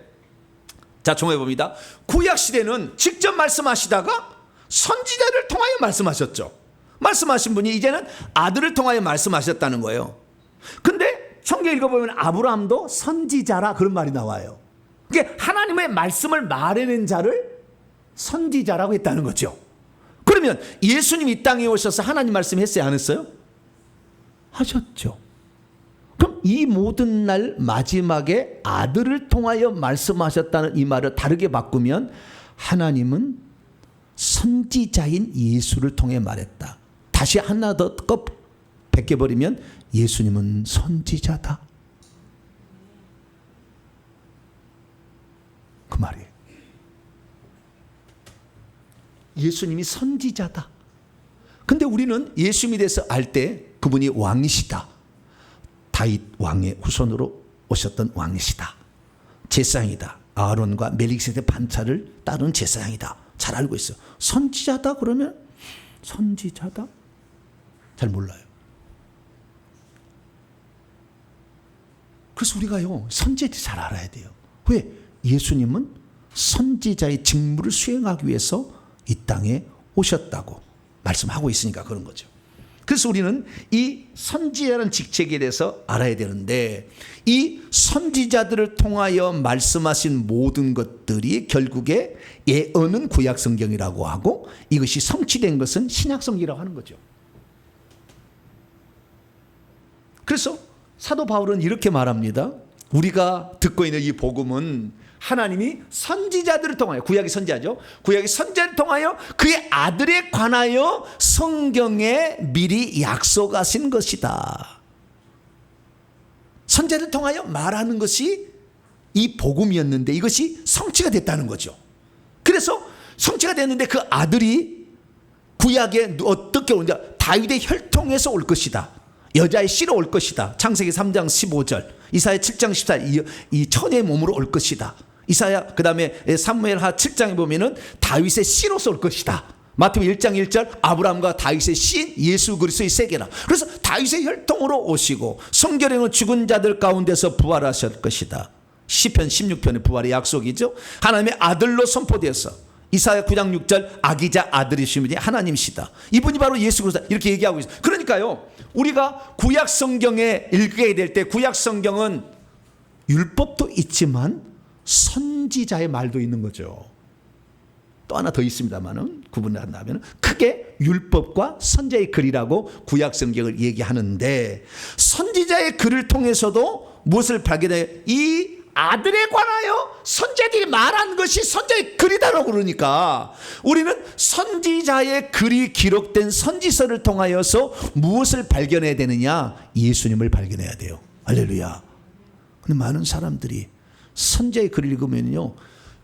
자, 종해 봅니다. 구약 시대는 직접 말씀하시다가 선지자를 통하여 말씀하셨죠. 말씀하신 분이 이제는 아들을 통하여 말씀하셨다는 거예요. 근데 성경 읽어보면 아브라함도 선지자라 그런 말이 나와요. 그게 하나님의 말씀을 말해낸 자를 선지자라고 했다는 거죠. 그러면 예수님이 이 땅에 오셔서 하나님 말씀했어요, 안 했어요? 하셨죠. 그럼 이 모든 날 마지막에 아들을 통하여 말씀하셨다는 이 말을 다르게 바꾸면 하나님은 선지자인 예수를 통해 말했다. 다시 하나 더 벗겨버리면 예수님은 선지자다. 그 말이에요. 예수님이 선지자다. 근데 우리는 예수님에 대해서 알 때 그분이 왕이시다. 다윗 왕의 후손으로 오셨던 왕이시다. 제사장이다. 아론과 멜기세덱 반차를 따른 제사장이다. 잘 알고 있어요. 선지자다 그러면 선지자다? 잘 몰라요. 그래서 우리가요, 선지자를 잘 알아야 돼요. 왜? 예수님은 선지자의 직무를 수행하기 위해서 이 땅에 오셨다고 말씀하고 있으니까 그런 거죠. 그래서 우리는 이 선지자라는 직책에 대해서 알아야 되는데, 이 선지자들을 통하여 말씀하신 모든 것들이 결국에 예언은 구약 성경이라고 하고 이것이 성취된 것은 신약 성경이라고 하는 거죠. 그래서 사도 바울은 이렇게 말합니다. 우리가 듣고 있는 이 복음은 하나님이 선지자들을 통하여, 구약의 선지자죠, 구약의 선지자를 통하여 그의 아들에 관하여 성경에 미리 약속하신 것이다. 선지자를 통하여 말하는 것이 이 복음이었는데 이것이 성취가 됐다는 거죠. 그래서 성취가 됐는데 그 아들이 구약에 어떻게 오냐, 다윗의 혈통에서 올 것이다. 여자의 씨로 올 것이다. 창세기 3장 15절, 이사야 7장 14절, 이 처녀의 몸으로 올 것이다. 이사야, 그 다음에 사무엘하 7장에 보면은 다윗의 씨로서 올 것이다. 마태복음 1장 1절, 아브라함과 다윗의 씨인 예수 그리스도의 세계라. 그래서 다윗의 혈통으로 오시고 성결에는 죽은 자들 가운데서 부활하실 것이다. 시편 16편의 부활의 약속이죠. 하나님의 아들로 선포되어서 이사야 9장 6절, 아기자 아들이신 분이 하나님이시다. 이분이 바로 예수 그리스도, 이렇게 얘기하고 있어요. 그러니까요, 우리가 구약 성경에 읽게 될 때 구약 성경은 율법도 있지만 선지자의 말도 있는 거죠. 또 하나 더 있습니다만은 구분을 한다면 크게 율법과 선지자의 글이라고 구약 성경을 얘기하는데, 선지자의 글을 통해서도 무엇을 발견해요? 이 아들에 관하여 선지자들이 말한 것이 선지자의 글이다라고 그러니까 우리는 선지자의 글이 기록된 선지서를 통하여서 무엇을 발견해야 되느냐? 예수님을 발견해야 돼요. 할렐루야. 근데 많은 사람들이 선지자의 글을 읽으면요,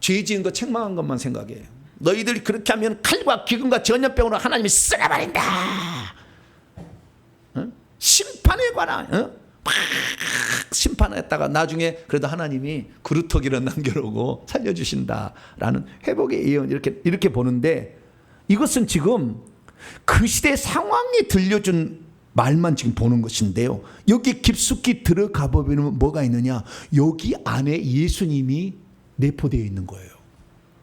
죄 지은 거 책망한 것만 생각해. 너희들이 그렇게 하면 칼과 기근과 전염병으로 하나님이 쓸어버린다. 심판에 관한 막 심판했다가 나중에 그래도 하나님이 그루터기를 남겨놓고 살려주신다라는 회복의 예언, 이렇게 보는데, 이것은 지금 그 시대 상황이 들려준 말만 지금 보는 것인데요, 여기 깊숙이 들어가 보면 뭐가 있느냐? 여기 안에 예수님이 내포되어 있는 거예요.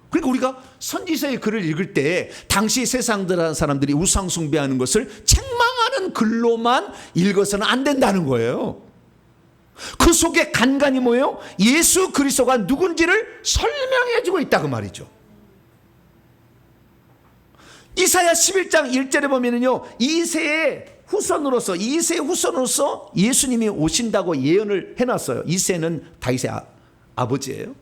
그러니까 우리가 선지서의 글을 읽을 때 당시 세상 사람들이 우상 숭배하는 것을 책망하는 글로만 읽어서는 안 된다는 거예요. 그 속에 간간이 뭐예요? 예수 그리스도가 누군지를 설명해 주고 있다 그 말이죠. 이사야 11장 1절에 보면은요, 이새의 후손으로서 예수님이 오신다고 예언을 해놨어요. 이새는 다윗의 아버지예요.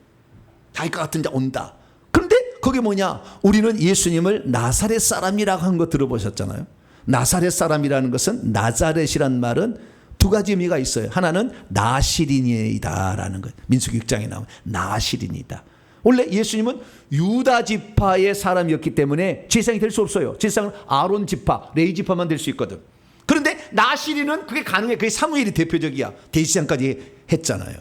다윗과 같은 자 온다. 그런데 거기 뭐냐? 우리는 예수님을 나사렛 사람이라고 한 거 들어보셨잖아요. 나사렛 사람이라는 것은, 나자렛이란 말은 두 가지 의미가 있어요. 하나는 나시린이다라는 것. 민수기 6장에 나오면 나시린이다. 원래 예수님은 유다 지파의 사람이었기 때문에 제사장이 될 수 없어요. 제사장은 아론 지파, 레위 지파만 될 수 있거든. 그런데 나시린은 그게 가능해. 그게 사무엘이 대표적이야. 대제사장까지 했잖아요.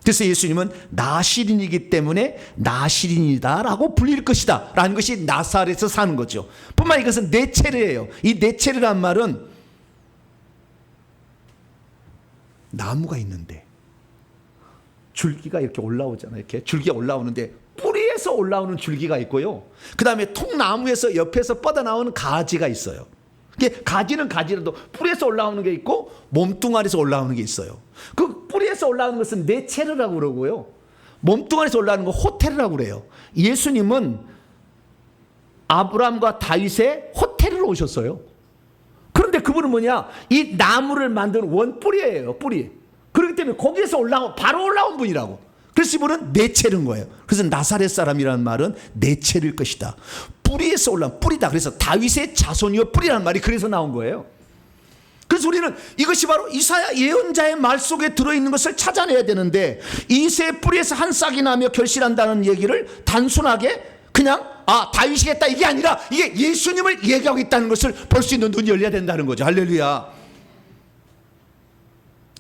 그래서 예수님은 나시린이기 때문에 나시린이다라고 불릴 것이다 라는 것이 나사렛에서 사는 거죠. 뿐만 이것은 네체르예요. 이 네체르란 말은 나무가 있는데 줄기가 이렇게 올라오잖아요. 이렇게 줄기가 올라오는데 푹 뿔에서 올라오는 줄기가 있고요. 그 다음에 통나무에서 옆에서 뻗어나오는 가지가 있어요. 가지는 가지라도 뿔에서 올라오는 게 있고 몸뚱아리에서 올라오는 게 있어요. 그 뿔에서 올라오는 것은 네체르라고 그러고요. 몸뚱아리에서 올라오는 건 호테르라고 그래요. 예수님은 아브라함과 다윗의 호테르로 오셨어요. 그런데 그분은 뭐냐? 이 나무를 만드는 원뿌리예요. 뿌리. 그렇기 때문에 거기에서 바로 올라온 분이라고. 그래서 이분은 네체르인 거예요. 그래서 나사렛 사람이라는 말은 네체르일 것이다. 뿌리에서 올라온 뿌리다. 그래서 다윗의 자손이요 뿌리라는 말이 그래서 나온 거예요. 그래서 우리는 이것이 바로 이사야 예언자의 말 속에 들어있는 것을 찾아내야 되는데, 이새의 뿌리에서 한 싹이 나며 결실한다는 얘기를 단순하게 그냥 다윗이겠다 이게 아니라 이게 예수님을 얘기하고 있다는 것을 볼 수 있는 눈이 열려야 된다는 거죠. 할렐루야.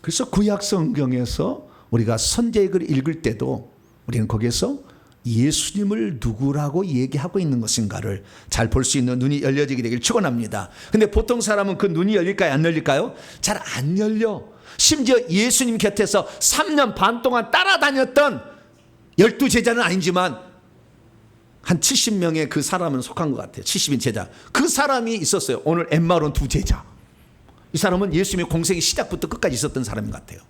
그래서 구약 성경에서 우리가 선지자의 글을 읽을 때도 우리는 거기에서 예수님을 누구라고 얘기하고 있는 것인가를 잘 볼 수 있는 눈이 열려지게 되길 축원합니다. 근데 보통 사람은 그 눈이 열릴까요? 안 열릴까요? 잘 안 열려. 심지어 예수님 곁에서 3년 반 동안 따라다녔던 12제자는 아니지만 한 70명의 그 사람은 속한 것 같아요. 70인 제자. 그 사람이 있었어요. 오늘 엠마론 2제자. 이 사람은 예수님의 공생의 시작부터 끝까지 있었던 사람인 것 같아요.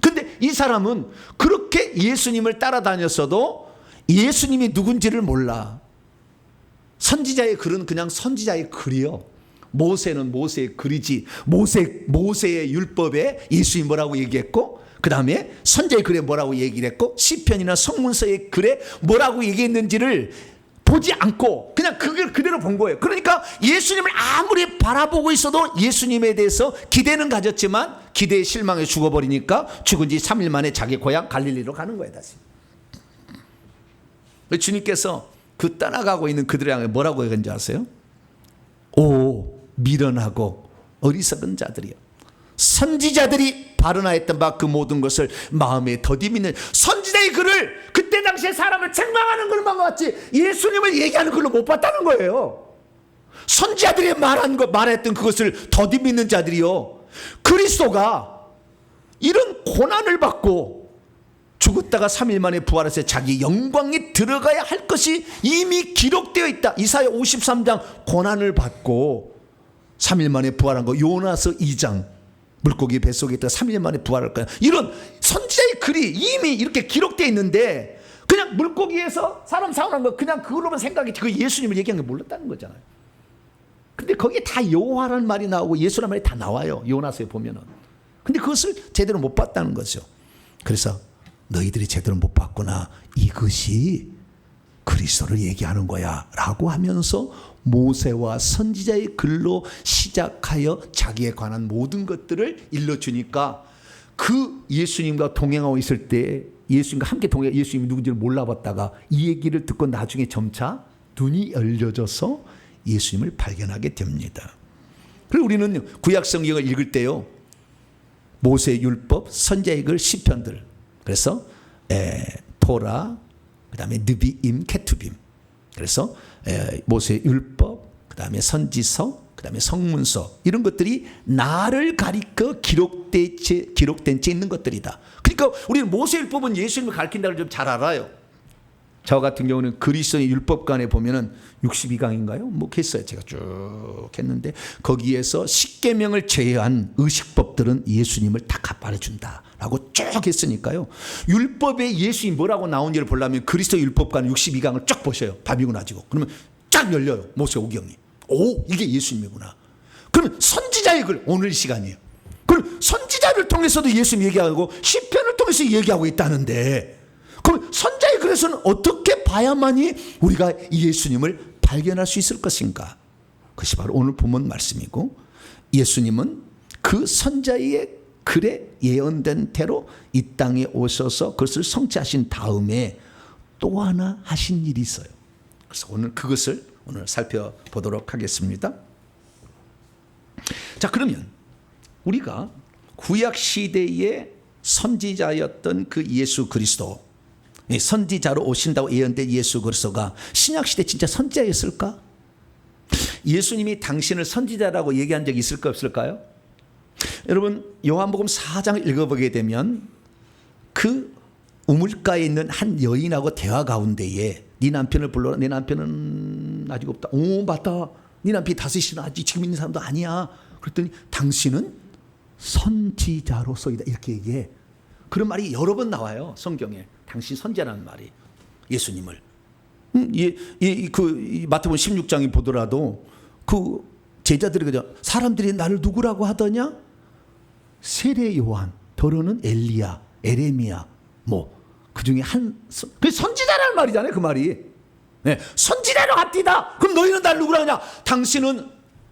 근데 이 사람은 그렇게 예수님을 따라다녔어도 예수님이 누군지를 몰라. 선지자의 글은 그냥 선지자의 글이요. 모세는 모세의 글이지. 모세의 율법에 예수님이 뭐라고 얘기했고, 그 다음에 선지자의 글에 뭐라고 얘기를 했고, 시편이나 성문서의 글에 뭐라고 얘기했는지를 보지 않고 그냥 그걸 그대로 본 거예요. 그러니까 예수님을 아무리 바라보고 있어도 예수님에 대해서 기대는 가졌지만 기대에 실망해 죽어버리니까 죽은 지 3일 만에 자기 고향 갈릴리로 가는 거예요. 다시. 주님께서 그 떠나가고 있는 그들을 향해 뭐라고 얘기한지 아세요? 오 미련하고 어리석은 자들이요, 선지자들이 발언하였던 바 그 모든 것을 마음에 더디 믿는. 선지자의 글을 그때 당시에 사람을 책망하는 글만 봤지 예수님을 얘기하는 글로 못 봤다는 거예요. 선지자들이 말했던 그것을 더디 믿는 자들이요, 그리스도가 이런 고난을 받고 죽었다가 3일 만에 부활해서 자기 영광에 들어가야 할 것이 이미 기록되어 있다. 이사야 53장 고난을 받고 3일 만에 부활한 거, 요나서 2장 물고기 뱃속에 있다가 3일 만에 부활할 거야. 이런 선지자의 글이 이미 이렇게 기록되어 있는데 그냥 물고기에서 사람 사고난 거 그냥 그걸로만 생각했지 그 예수님을 얘기한 게 몰랐다는 거잖아요. 근데 거기에 다 여호와라는 말이 나오고 예수라는 말이 다 나와요. 요나서에 보면은. 근데 그것을 제대로 못 봤다는 거죠. 그래서 너희들이 제대로 못 봤구나. 이것이 그리스도를 얘기하는 거야 라고 하면서 모세와 선지자의 글로 시작하여 자기에 관한 모든 것들을 일러주니까 그 예수님과 동행하고 있을 때 예수님과 함께 동행, 예수님이 누군지를 몰라봤다가 이 얘기를 듣고 나중에 점차 눈이 열려져서 예수님을 발견하게 됩니다. 그리고 우리는 구약 성경을 읽을 때요, 모세의 율법, 선지자의 글, 시편들, 그래서 토라, 그 다음에 느비임, 케투빔, 그래서 모세의 율법, 그 다음에 선지서, 그 다음에 성문서, 이런 것들이 나를 가리켜 기록된 채 있는 것들이다. 그러니까 우리는 모세의 율법은 예수님을 가리킨다는 걸 좀 잘 알아요. 저 같은 경우는 그리스도의 율법관에 보면은 62강인가요? 뭐 했어요. 제가 쭉 했는데 거기에서 10계명을 제외한 의식법들은 예수님을 다 갚아준다라고 쭉 했으니까요. 율법에 예수님이 뭐라고 나온지를 보려면 그리스도 율법관 62강을 쫙 보셔요. 바비고 나지고. 그러면 쫙 열려요. 모세 오경이. 오, 이게 예수님이구나. 그러면 선지자의 글, 오늘 이 시간이에요. 그럼 선지자를 통해서도 예수님 얘기하고 시편을 통해서 얘기하고 있다는데, 그럼 선지자의 글에서는 어떻게 봐야만이 우리가 예수님을 발견할 수 있을 것인가? 그것이 바로 오늘 본문 말씀이고, 예수님은 그 선지자의 글에 예언된 대로 이 땅에 오셔서 그것을 성취하신 다음에 또 하나 하신 일이 있어요. 그래서 오늘 그것을 오늘 살펴보도록 하겠습니다. 자, 그러면 우리가 구약 시대의 선지자였던 그 예수 그리스도, 선지자로 오신다고 예언된 예수 그리스도가 신약 시대 진짜 선지자였을까? 예수님이 당신을 선지자라고 얘기한 적이 있을까 없을까요? 여러분 요한복음 4장을 읽어보게 되면 그 우물가에 있는 한 여인하고 대화 가운데에 네 남편을 불러라. 내 남편은 아직 없다. 오, 맞다. 네 남편이 5이나 아직 지금 있는 사람도 아니야. 그랬더니 당신은 선지자로서이다. 이렇게 얘기해. 그런 말이 여러 번 나와요. 성경에. 당신 선지자라는 말이. 예수님을. 마태복음 16장에 보더라도 그 제자들이 그죠. 사람들이 나를 누구라고 하더냐? 세례 요한, 더러는 엘리야, 에레미야, 그 중에 그 선지자라는 말이잖아요. 그 말이. 네, 선지자로 합디다. 그럼 너희는 나를 누구라고 하냐? 당신은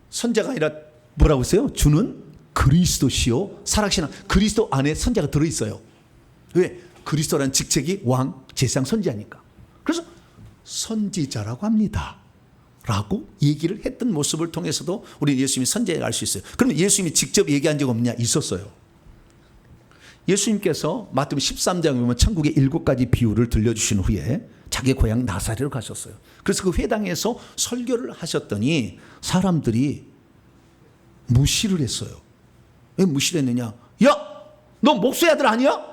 선자가 아니라 뭐라고 했어요? 주는 그리스도시요. 살아계신 그리스도 안에 선자가 들어있어요. 왜? 그리스도라는 직책이 왕, 제사장, 선지자니까. 그래서 선지자라고 합니다. 라고 얘기를 했던 모습을 통해서도 우리 예수님이 선지자를 알 수 있어요. 그러면 예수님이 직접 얘기한 적 없냐? 있었어요. 예수님께서 마태복음 13장에 보면 천국의 7가지 비유를 들려주신 후에 자기 고향 나사렛으로 가셨어요. 그래서 그 회당에서 설교를 하셨더니 사람들이 무시를 했어요. 왜 무시를 했느냐? 야! 너 목수의 아들 아니야?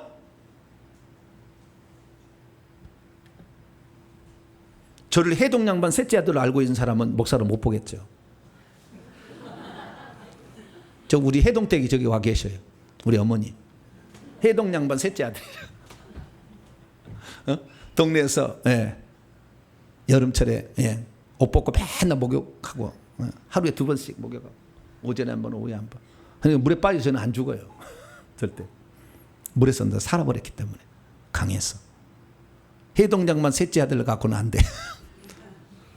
저를 해동양반 셋째 아들로 알고 있는 사람은 목사로 못 보겠죠. 저 우리 해동댁이 저기 와 계셔요. 우리 어머니. 해동양반 셋째 아들. 동네에서 여름철에 옷 벗고 맨날 목욕하고 하루에 2번씩 목욕하고 오전에 한 번, 오후에 한 번. 그러니까 물에 빠져서는 안 죽어요. 절대. 물에서 살아버렸기 때문에 강해서. 해동양반 셋째 아들을 갖고는 안 돼.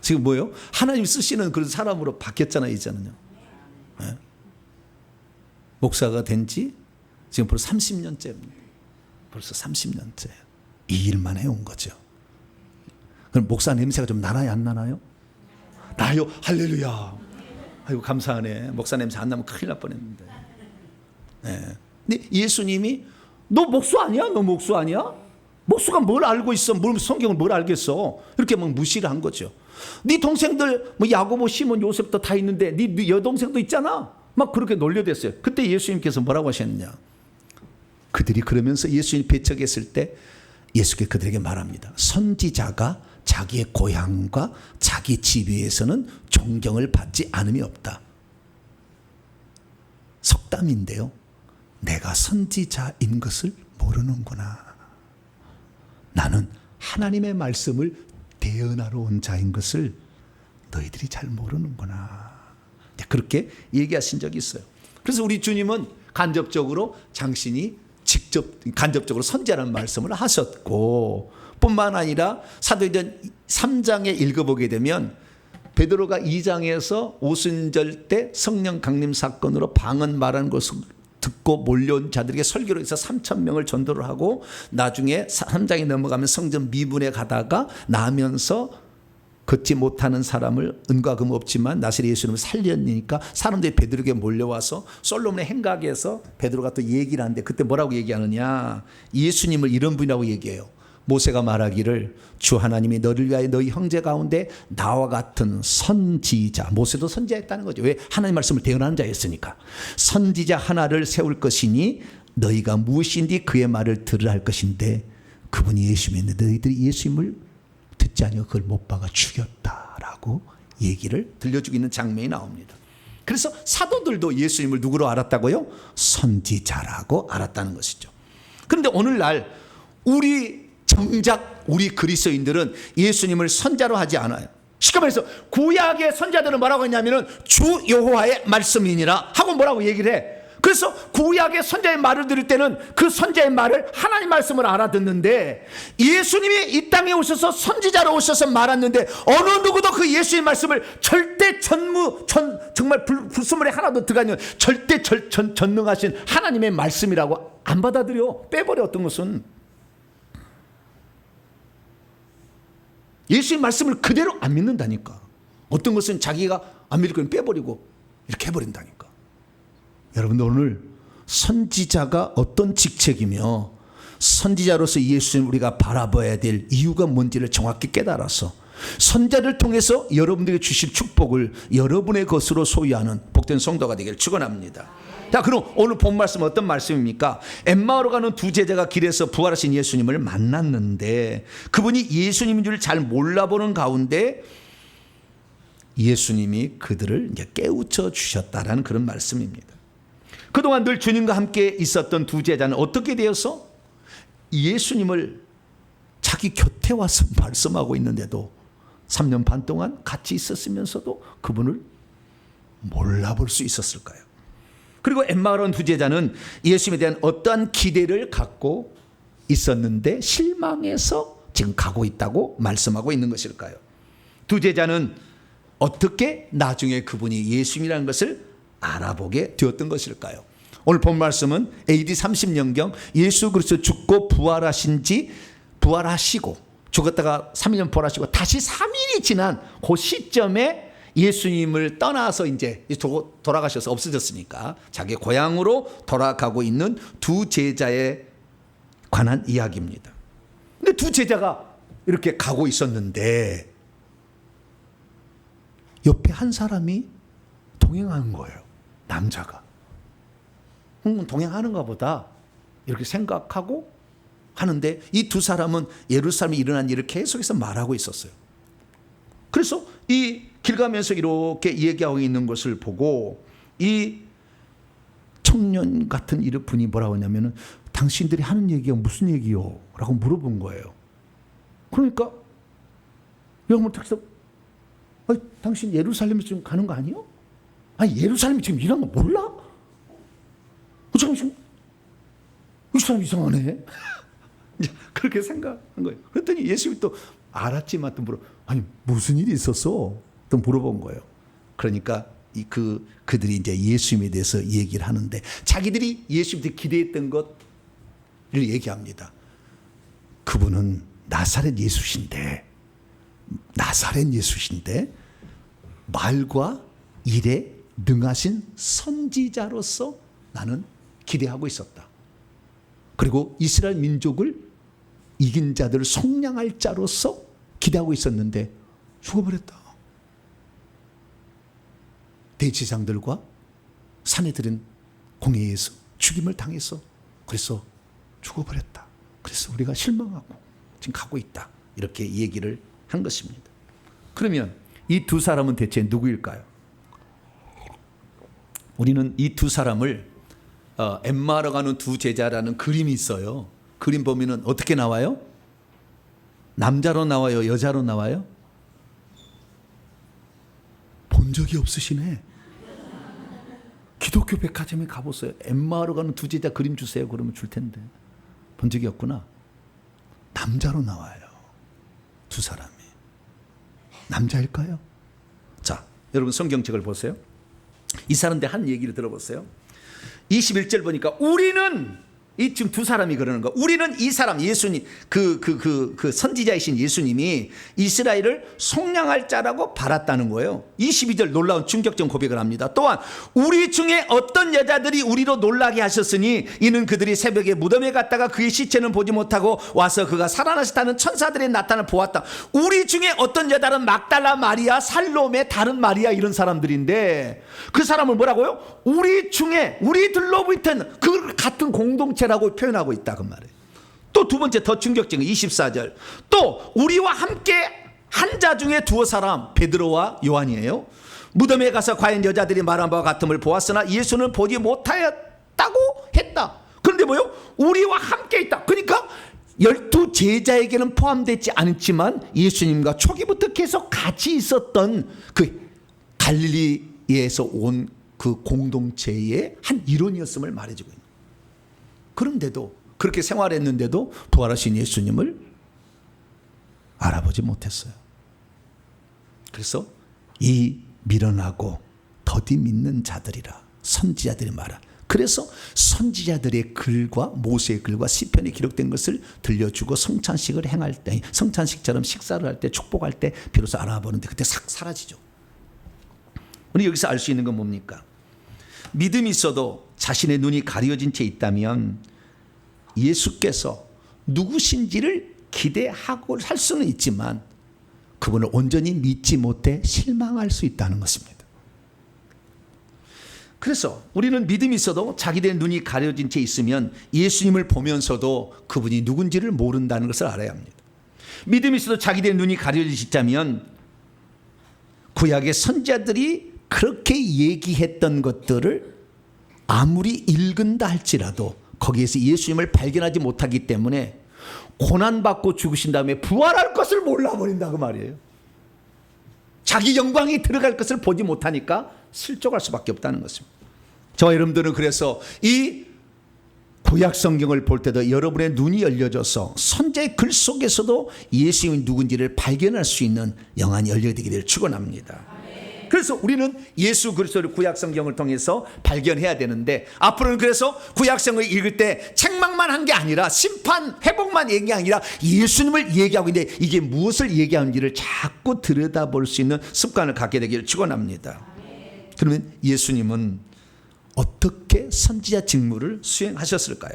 지금 뭐예요? 하나님 쓰시는 그런 사람으로 바뀌었잖아요, 이제는요. 네. 목사가 된 지 지금 벌써 30년째입니다. 벌써 30년째. 이 일만 해온 거죠. 그럼 목사 냄새가 좀 나나요, 안 나나요? 나요. 할렐루야. 아이고 감사하네. 목사 냄새 안 나면 큰일 날 뻔했는데. 네. 근데 예수님이 너 목수 아니야? 너 목수 아니야? 목수가 뭘 알고 있어? 성경을 뭘 알겠어? 이렇게 막 무시를 한 거죠. 네 동생들 야고보, 시몬, 요셉도 다 있는데 네 여동생도 있잖아. 막 그렇게 놀려댔어요. 그때 예수님께서 뭐라고 하셨느냐? 그들이 그러면서 예수님 배척했을 때 예수께서 그들에게 말합니다. 선지자가 자기의 고향과 자기 집 위에서는 존경을 받지 않음이 없다. 속담인데요. 내가 선지자인 것을 모르는구나. 나는 하나님의 말씀을 대언하러 온 자인 것을 너희들이 잘 모르는구나. 그렇게 얘기하신 적이 있어요. 그래서 우리 주님은 간접적으로 당신이 직접 간접적으로 선지자라는 말씀을 하셨고, 뿐만 아니라 사도행전 3장에 읽어보게 되면 베드로가 2장에서 오순절 때 성령 강림 사건으로 방언 말하는 것을 듣고 몰려온 자들에게 설교를 해서 3,000명을 전도를 하고, 나중에 3장에 넘어가면 성전 미문에 가다가 나면서 걷지 못하는 사람을 은과 금 없지만 나사렛 예수님을 살렸으니까 사람들이 베드로에게 몰려와서 솔로몬의 행각에서 베드로가 또 얘기를 하는데, 그때 뭐라고 얘기하느냐? 예수님을 이런 분이라고 얘기해요. 모세가 말하기를 주 하나님이 너를 위하여 너희 형제 가운데 나와 같은 선지자, 모세도 선지자였다는 거죠. 왜? 하나님 말씀을 대언하는 자였으니까. 선지자 하나를 세울 것이니 너희가 무엇인지 그의 말을 들으라 할 것인데, 그분이 예수님인데 너희들이 예수님을 듣지 아니하고 그걸 못 박아 죽였다라고 얘기를 들려주고 있는 장면이 나옵니다. 그래서 사도들도 예수님을 누구로 알았다고요? 선지자라고 알았다는 것이죠. 그런데 오늘날 정작 우리 그리스도인들은 예수님을 선자로 하지 않아요. 쉽게 말해서 구약의 선자들은 뭐라고 했냐면은 주 여호와의 말씀이니라 하고 뭐라고 얘기를 해. 그래서 구약의 선자의 말을 들을 때는 그 선자의 말을 하나님 말씀을 알아듣는데, 예수님이 이 땅에 오셔서 선지자로 오셔서 말았는데 어느 누구도 그 예수의 말씀을 절대 정말 불순물에 하나도 들어가지 않는 절대 전능하신 하나님의 말씀이라고 안 받아들여. 빼버려. 어떤 것은 예수의 말씀을 그대로 안 믿는다니까. 어떤 것은 자기가 안 믿을 건 빼버리고 이렇게 해버린다니까. 여러분들, 오늘 선지자가 어떤 직책이며 선지자로서 예수님을 우리가 바라봐야 될 이유가 뭔지를 정확히 깨달아서 선자를 통해서 여러분들에게 주실 축복을 여러분의 것으로 소유하는 복된 성도가 되기를 축원합니다. 자, 그럼 오늘 본 말씀은 어떤 말씀입니까? 엠마오로 가는 두 제자가 길에서 부활하신 예수님을 만났는데 그분이 예수님인 줄 잘 몰라보는 가운데 예수님이 그들을 이제 깨우쳐 주셨다라는 그런 말씀입니다. 그동안 늘 주님과 함께 있었던 두 제자는 어떻게 되어서 예수님을 자기 곁에 와서 말씀하고 있는데도 3년 반 동안 같이 있었으면서도 그분을 몰라볼 수 있었을까요? 그리고 엠마오로 두 제자는 예수님에 대한 어떠한 기대를 갖고 있었는데 실망해서 지금 가고 있다고 말씀하고 있는 것일까요? 두 제자는 어떻게 나중에 그분이 예수님이라는 것을 알아보게 되었던 것일까요? 오늘 본 말씀은 AD 30년경 예수 그리스도 죽고 부활하시고 죽었다가 3년 부활하시고 다시 3일이 지난 그 시점에 예수님을 떠나서 이제 돌아가셔서 없어졌으니까 자기 고향으로 돌아가고 있는 두 제자에 관한 이야기입니다. 근데 두 제자가 이렇게 가고 있었는데 옆에 한 사람이 동행하는 거예요. 남자가. 동행하는가 보다 이렇게 생각하고 하는데 이 두 사람은 예루살렘에 일어난 일을 계속해서 말하고 있었어요. 그래서 이 길 가면서 이렇게 얘기하고 있는 것을 보고 이 청년 같은 이 분이 뭐라고 하냐면은 당신들이 하는 얘기가 무슨 얘기요? 라고 물어본 거예요. 그러니까 영어를 탁 해서 당신 예루살렘에 지금 가는 거 아니요? 아니 예루살렘에 지금 일하는 거 몰라? 지금 이 사람 이상하네. 그렇게 생각한 거예요. 그랬더니 예수님이 또 알았지만 또 아니 무슨 일이 있었어? 또 물어본 거예요. 그러니까 그들이 이제 예수님에 대해서 얘기를 하는데 자기들이 예수님한테 기대했던 것을 얘기합니다. 그분은 나사렛 예수신데 말과 일에 능하신 선지자로서 나는 기대하고 있었다. 그리고 이스라엘 민족을 이긴 자들을 속량할 자로서 기대하고 있었는데 죽어버렸다. 대지상들과 사내들은 공회에서 죽임을 당해서 그래서 죽어버렸다. 그래서 우리가 실망하고 지금 가고 있다. 이렇게 얘기를 한 것입니다. 그러면 이 두 사람은 대체 누구일까요? 우리는 이 두 사람을 엠마오로 가는 두 제자라는 그림이 있어요. 그림 보면은 어떻게 나와요? 남자로 나와요? 여자로 나와요? 본 적이 없으시네. 기독교 백화점에 가보세요. 엠마오로 가는 두 제자 그림 주세요. 그러면 줄 텐데. 본 적이 없구나. 남자로 나와요. 두 사람이. 남자일까요? 자, 여러분 성경책을 보세요. 이 사람들 한 얘기를 들어보세요. 21절 보니까 우리는 이 지금 두 사람이 그러는 거. 우리는 이 사람 예수님 그 선지자이신 예수님이 이스라엘을 속량할 자라고 바랐다는 거예요. 22절 놀라운 충격적 고백을 합니다. 또한 우리 중에 어떤 여자들이 우리로 놀라게 하셨으니 이는 그들이 새벽에 무덤에 갔다가 그의 시체는 보지 못하고 와서 그가 살아나셨다는 천사들의 나타남을 보았다. 우리 중에 어떤 여자는 막달라 마리아, 살로메, 다른 마리아 이런 사람들인데 그 사람을 뭐라고요? 우리 중에 우리들로부터는 그 같은 공동체라고 표현하고 있다 그 말이에요. 또 두 번째 더 충격적인 24절. 또 우리와 함께 한 자 중에 두어 사람 베드로와 요한이에요. 무덤에 가서 과연 여자들이 말한 바와 같음을 보았으나 예수는 보지 못하였다고 했다. 그런데 뭐요? 우리와 함께 있다. 그러니까 12 제자에게는 포함되지 않지만 예수님과 초기부터 계속 같이 있었던 그 갈릴리에서 온 그 공동체의 한 일원이었음을 말해주고 있는. 그런데도 그렇게 생활했는데도 부활하신 예수님을 알아보지 못했어요. 그래서 이 미련하고 더디 믿는 자들이라 선지자들이 말하. 그래서 선지자들의 글과 모세의 글과 시편에 기록된 것을 들려주고 성찬식을 행할 때, 성찬식처럼 식사를 할 때, 축복할 때 비로소 알아보는데 그때 싹 사라지죠. 우리 여기서 알 수 있는 건 뭡니까? 믿음이 있어도 자신의 눈이 가려진 채 있다면 예수께서 누구신지를 기대하고 할 수는 있지만 그분을 온전히 믿지 못해 실망할 수 있다는 것입니다. 그래서 우리는 믿음이 있어도 자기의 눈이 가려진 채 있으면 예수님을 보면서도 그분이 누군지를 모른다는 것을 알아야 합니다. 믿음이 있어도 자기의 눈이 가려지자면 구약의 선지자들이 그렇게 얘기했던 것들을 아무리 읽은다 할지라도 거기에서 예수님을 발견하지 못하기 때문에 고난받고 죽으신 다음에 부활할 것을 몰라버린다 그 말이에요. 자기 영광이 들어갈 것을 보지 못하니까 실족할 수밖에 없다는 것입니다. 저와 여러분들은 그래서 이 구약 성경을 볼 때도 여러분의 눈이 열려져서 선지자의 글 속에서도 예수님이 누군지를 발견할 수 있는 영안이 열려지기를 축원합니다. 그래서 우리는 예수 그리스도를 구약 성경을 통해서 발견해야 되는데 앞으로는 그래서 구약 성경을 읽을 때 책망만 한 게 아니라 심판 회복만 얘기가 아니라 예수님을 얘기하고 있는데 이게 무엇을 얘기하는지를 자꾸 들여다볼 수 있는 습관을 갖게 되기를 축원합니다. 그러면 예수님은 어떻게 선지자 직무를 수행하셨을까요?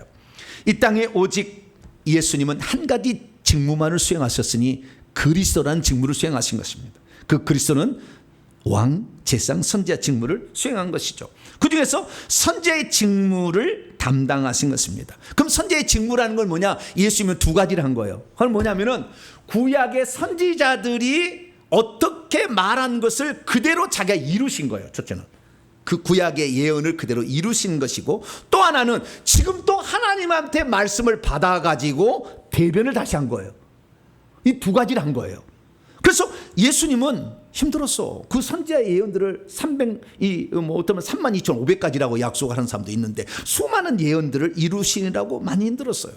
이 땅에 오직 예수님은 한 가지 직무만을 수행하셨으니 그리스도라는 직무를 수행하신 것입니다. 그 그리스도는 왕, 제사장, 선지자 직무를 수행한 것이죠. 그 중에서 선지자의 직무를 담당하신 것입니다. 그럼 선지자의 직무라는 건 뭐냐? 예수님은 두 가지를 한 거예요. 그건 뭐냐면은 구약의 선지자들이 어떻게 말한 것을 그대로 자기가 이루신 거예요. 첫째는 그 구약의 예언을 그대로 이루신 것이고, 또 하나는 지금 또 하나님한테 말씀을 받아가지고 대변을 다시 한 거예요. 이 두 가지를 한 거예요. 그래서 예수님은 힘들었어. 그 선지자 예언들을 어쩌면 32,500가지라고 약속하는 사람도 있는데 수많은 예언들을 이루시느라고 많이 힘들었어요.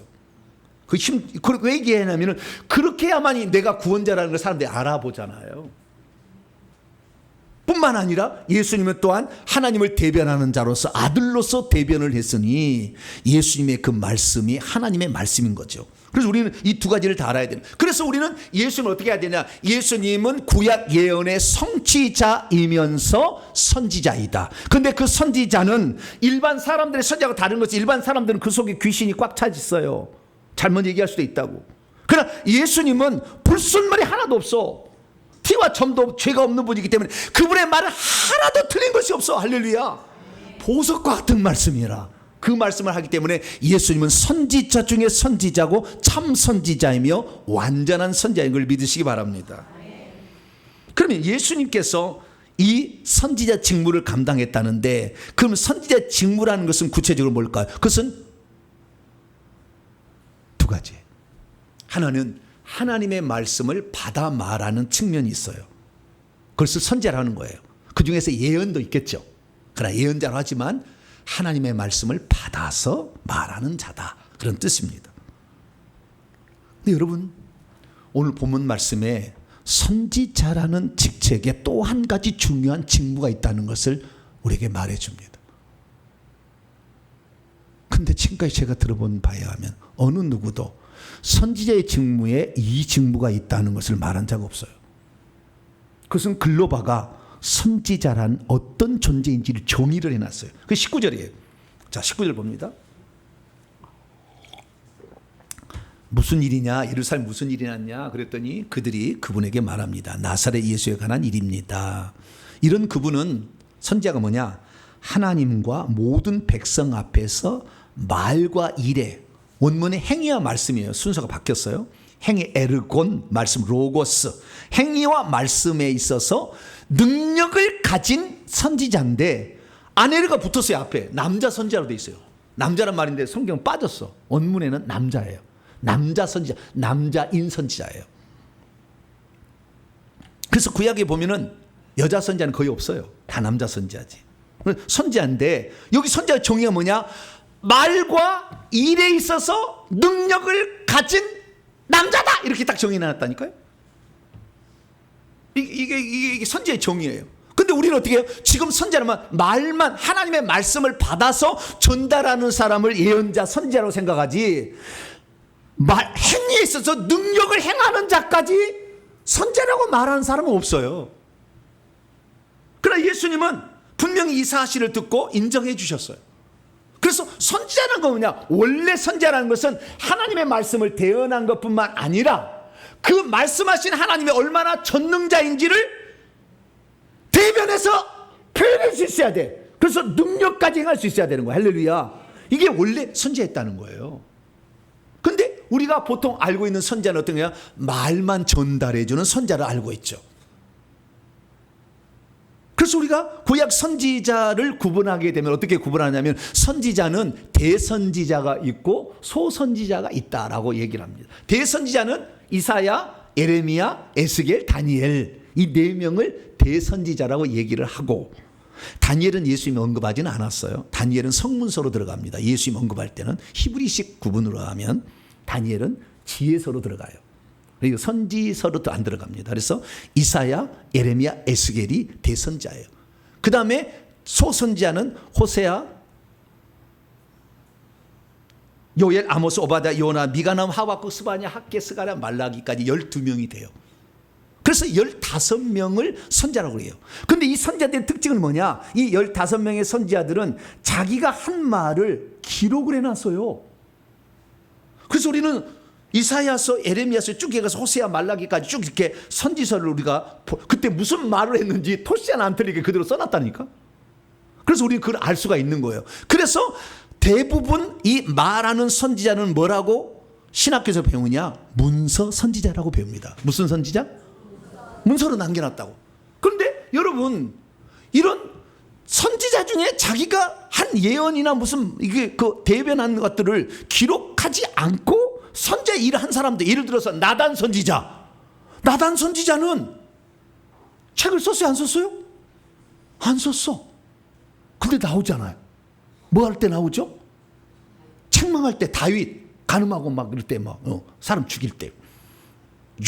왜 얘기하냐면은 그렇게 해야만이 내가 구원자라는 걸 사람들이 알아보잖아요. 뿐만 아니라 예수님은 또한 하나님을 대변하는 자로서 아들로서 대변을 했으니 예수님의 그 말씀이 하나님의 말씀인 거죠. 그래서 우리는 이 두 가지를 다 알아야 돼요. 그래서 우리는 예수님을 어떻게 해야 되냐? 예수님은 구약 예언의 성취자이면서 선지자이다. 근데 그 선지자는 일반 사람들의 선지자하고 다른 것이, 일반 사람들은 그 속에 귀신이 꽉 차 있어요. 잘못 얘기할 수도 있다고. 그러나 예수님은 불순말이 하나도 없어. 티와 점도 죄가 없는 분이기 때문에 그분의 말은 하나도 틀린 것이 없어. 할렐루야. 보석과 같은 말씀이라. 그 말씀을 하기 때문에 예수님은 선지자 중에 선지자고 참 선지자이며 완전한 선지자인 걸 믿으시기 바랍니다. 그러면 예수님께서 이 선지자 직무를 감당했다는데, 그럼 선지자 직무라는 것은 구체적으로 뭘까요? 그것은 두 가지. 하나는 하나님의 말씀을 받아 말하는 측면이 있어요. 그것을 선지자라는 거예요. 그 중에서 예언도 있겠죠. 그러나 예언자로 하지만 하나님의 말씀을 받아서 말하는 자다, 그런 뜻입니다. 근데 여러분, 오늘 본문 말씀에 선지자라는 직책에 또 한 가지 중요한 직무가 있다는 것을 우리에게 말해줍니다. 근데 지금까지 제가 들어본 바에 하면 어느 누구도 선지자의 직무에 이 직무가 있다는 것을 말한 적 없어요. 그것은 글로바가 선지자란 어떤 존재인지를 정의를 해놨어요. 그 19절이에요. 자, 19절 봅니다. 무슨 일이냐, 예루살렘 무슨 일이 났냐 그랬더니 그들이 그분에게 말합니다. 나사렛 예수에 관한 일입니다. 이런 그분은, 선지자가 뭐냐, 하나님과 모든 백성 앞에서 말과 일에, 원문의 행위와 말씀이에요. 순서가 바뀌었어요. 행위 에르곤, 말씀 로고스, 행위와 말씀에 있어서 능력을 가진 선지자인데 아내가 붙었어요. 앞에 남자 선지자로 돼 있어요. 남자란 말인데 성경은 빠졌어. 원문에는 남자예요. 남자 선지자, 남자인 선지자예요. 그래서 구약에 보면은 여자 선지자는 거의 없어요. 다 남자 선지자지. 선지자인데 여기 선지자의 정의가 뭐냐? 말과 일에 있어서 능력을 가진 남자다, 이렇게 딱 정의해놨다니까요. 이게 선지자의 정의예요. 근데 우리는 어떻게 해요? 지금 선지자라면 말만, 하나님의 말씀을 받아서 전달하는 사람을 예언자, 선지자라고 생각하지, 행위에 있어서 능력을 행하는 자까지 선지자라고 말하는 사람은 없어요. 그러나 예수님은 분명히 이 사실을 듣고 인정해 주셨어요. 그래서 선지자라는 건 뭐냐? 원래 선지자라는 것은 하나님의 말씀을 대언한 것뿐만 아니라 그 말씀하신 하나님이 얼마나 전능자인지를 대변해서 표현할 수 있어야 돼. 그래서 능력까지 행할 수 있어야 되는 거야. 할렐루야. 이게 원래 선지자였다는 거예요. 근데 우리가 보통 알고 있는 선지자는 어떤 거야? 말만 전달해주는 선지자를 알고 있죠. 그래서 우리가 구약 선지자를 구분하게 되면 어떻게 구분하냐면, 선지자는 대선지자가 있고 소선지자가 있다라고 얘기를 합니다. 대선지자는 이사야, 에레미야, 에스겔, 다니엘, 이 네 명을 대선지자라고 얘기를 하고, 다니엘은 예수님이 언급하지는 않았어요. 다니엘은 성문서로 들어갑니다. 예수님 언급할 때는 히브리식 구분으로 하면 다니엘은 지혜서로 들어가요. 그리고 선지서로도 안 들어갑니다. 그래서 이사야, 에레미야, 에스겔이 대선자예요. 그 다음에 소선지자는 호세아, 요엘, 아모스, 오바댜, 요나, 미가남, 하박국, 스바냐, 학개, 스가랴, 말라기까지 12명이 돼요. 그래서 15명을 선지자라고 해요. 그런데 이 선지자들의 특징은 뭐냐? 이 15명의 선지자들은 자기가 한 말을 기록을 해놨어요. 그래서 우리는 이사야서, 에레미야서 쭉 해가서 호세아, 말라기까지 쭉 이렇게 선지서를 우리가 그때 무슨 말을 했는지 토시 하나 안 틀리게 그대로 써놨다니까. 그래서 우리는 그걸 알 수가 있는 거예요. 그래서 대부분 이 말하는 선지자는 뭐라고 신학교에서 배우냐? 문서 선지자라고 배웁니다. 무슨 선지자? 문서로 남겨놨다고. 그런데 여러분, 이런 선지자 중에 자기가 한 예언이나 무슨 이게 그 대변한 것들을 기록하지 않고 선지자 일을 한 사람들, 예를 들어서 나단 선지자. 나단 선지자는 책을 썼어요, 안 썼어요? 안 썼어. 근데 나오잖아요. 뭐 할 때 나오죠? 책망할 때, 다윗 간음하고 막 그럴 때 막 사람 죽일 때,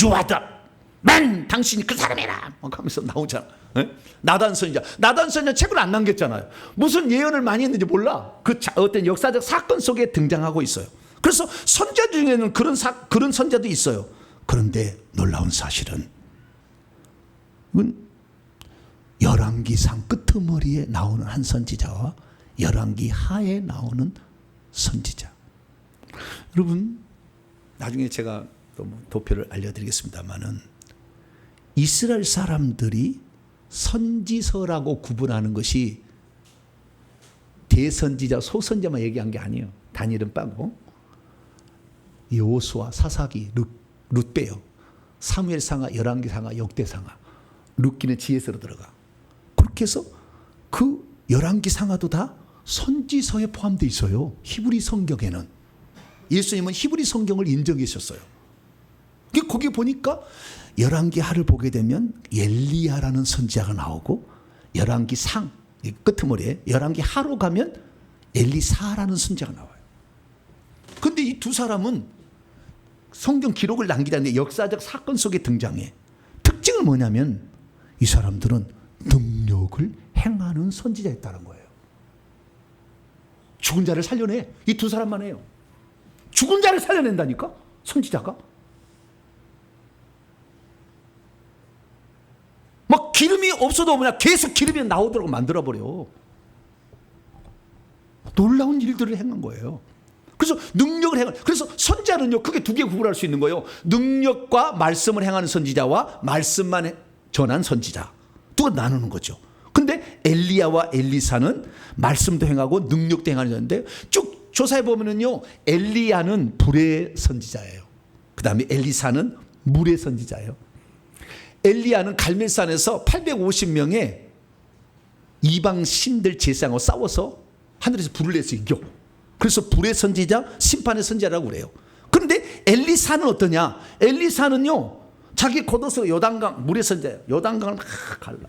유하다 만 당신이 그 사람이라 막 하면서 나오잖아. 에? 나단 선지자. 나단 선지자 책을 안 남겼잖아요. 무슨 예언을 많이 했는지 몰라. 그 어떤 역사적 사건 속에 등장하고 있어요. 그래서 선지자 중에는 그런 선지자도 있어요. 그런데 놀라운 사실은 열왕기상 끄트머리에 나오는 한 선지자와 열왕기 하에 나오는 선지자. 여러분, 나중에 제가 또 도표를 알려드리겠습니다만은, 이스라엘 사람들이 선지서라고 구분하는 것이 대선지자, 소선지자만 얘기한 게 아니에요. 다니엘은 빠고 여호수아, 사사기, 룻 빼요. 사무엘상하, 열왕기상하, 역대상하, 룻기는 지혜서로 들어가. 그렇게 해서 그 열왕기상하도 다 선지서에 포함되어 있어요. 히브리 성경에는. 예수님은 히브리 성경을 인정해 주셨어요. 거기 보니까 열왕기하를 보게 되면 엘리야라는 선지자가 나오고, 열왕기상 끄트머리에 열왕기하로 가면 엘리사라는 선지자가 나와요. 그런데 이 두 사람은 성경 기록을 남기다는데 역사적 사건 속에 등장해. 특징은 뭐냐면 이 사람들은 능력을 행하는 선지자였다는 거예요. 죽은 자를 살려내. 이 두 사람만 해요. 죽은 자를 살려낸다니까? 선지자가? 막 기름이 없어도 그냥 계속 기름이 나오도록 만들어버려. 놀라운 일들을 행한 거예요. 그래서 능력을 행한, 그래서 선지자는요, 크게 두 개 구분할 수 있는 거예요. 능력과 말씀을 행하는 선지자와 말씀만 전한 선지자. 두 가 나누는 거죠. 근데 엘리야와 엘리사는 말씀도 행하고 능력도 행하는데, 쭉 조사해 보면은요, 엘리야는 불의 선지자예요. 그 다음에 엘리사는 물의 선지자예요. 엘리야는 갈멜산에서 850명의 이방 신들 제사장하고 싸워서 하늘에서 불을 내서 이겨. 그래서 불의 선지자, 심판의 선지자라고 그래요. 그런데 엘리사는 어떠냐? 엘리사는요, 자기 걷어서 요단강, 물의 선지자예요. 요단강을 막 갈라.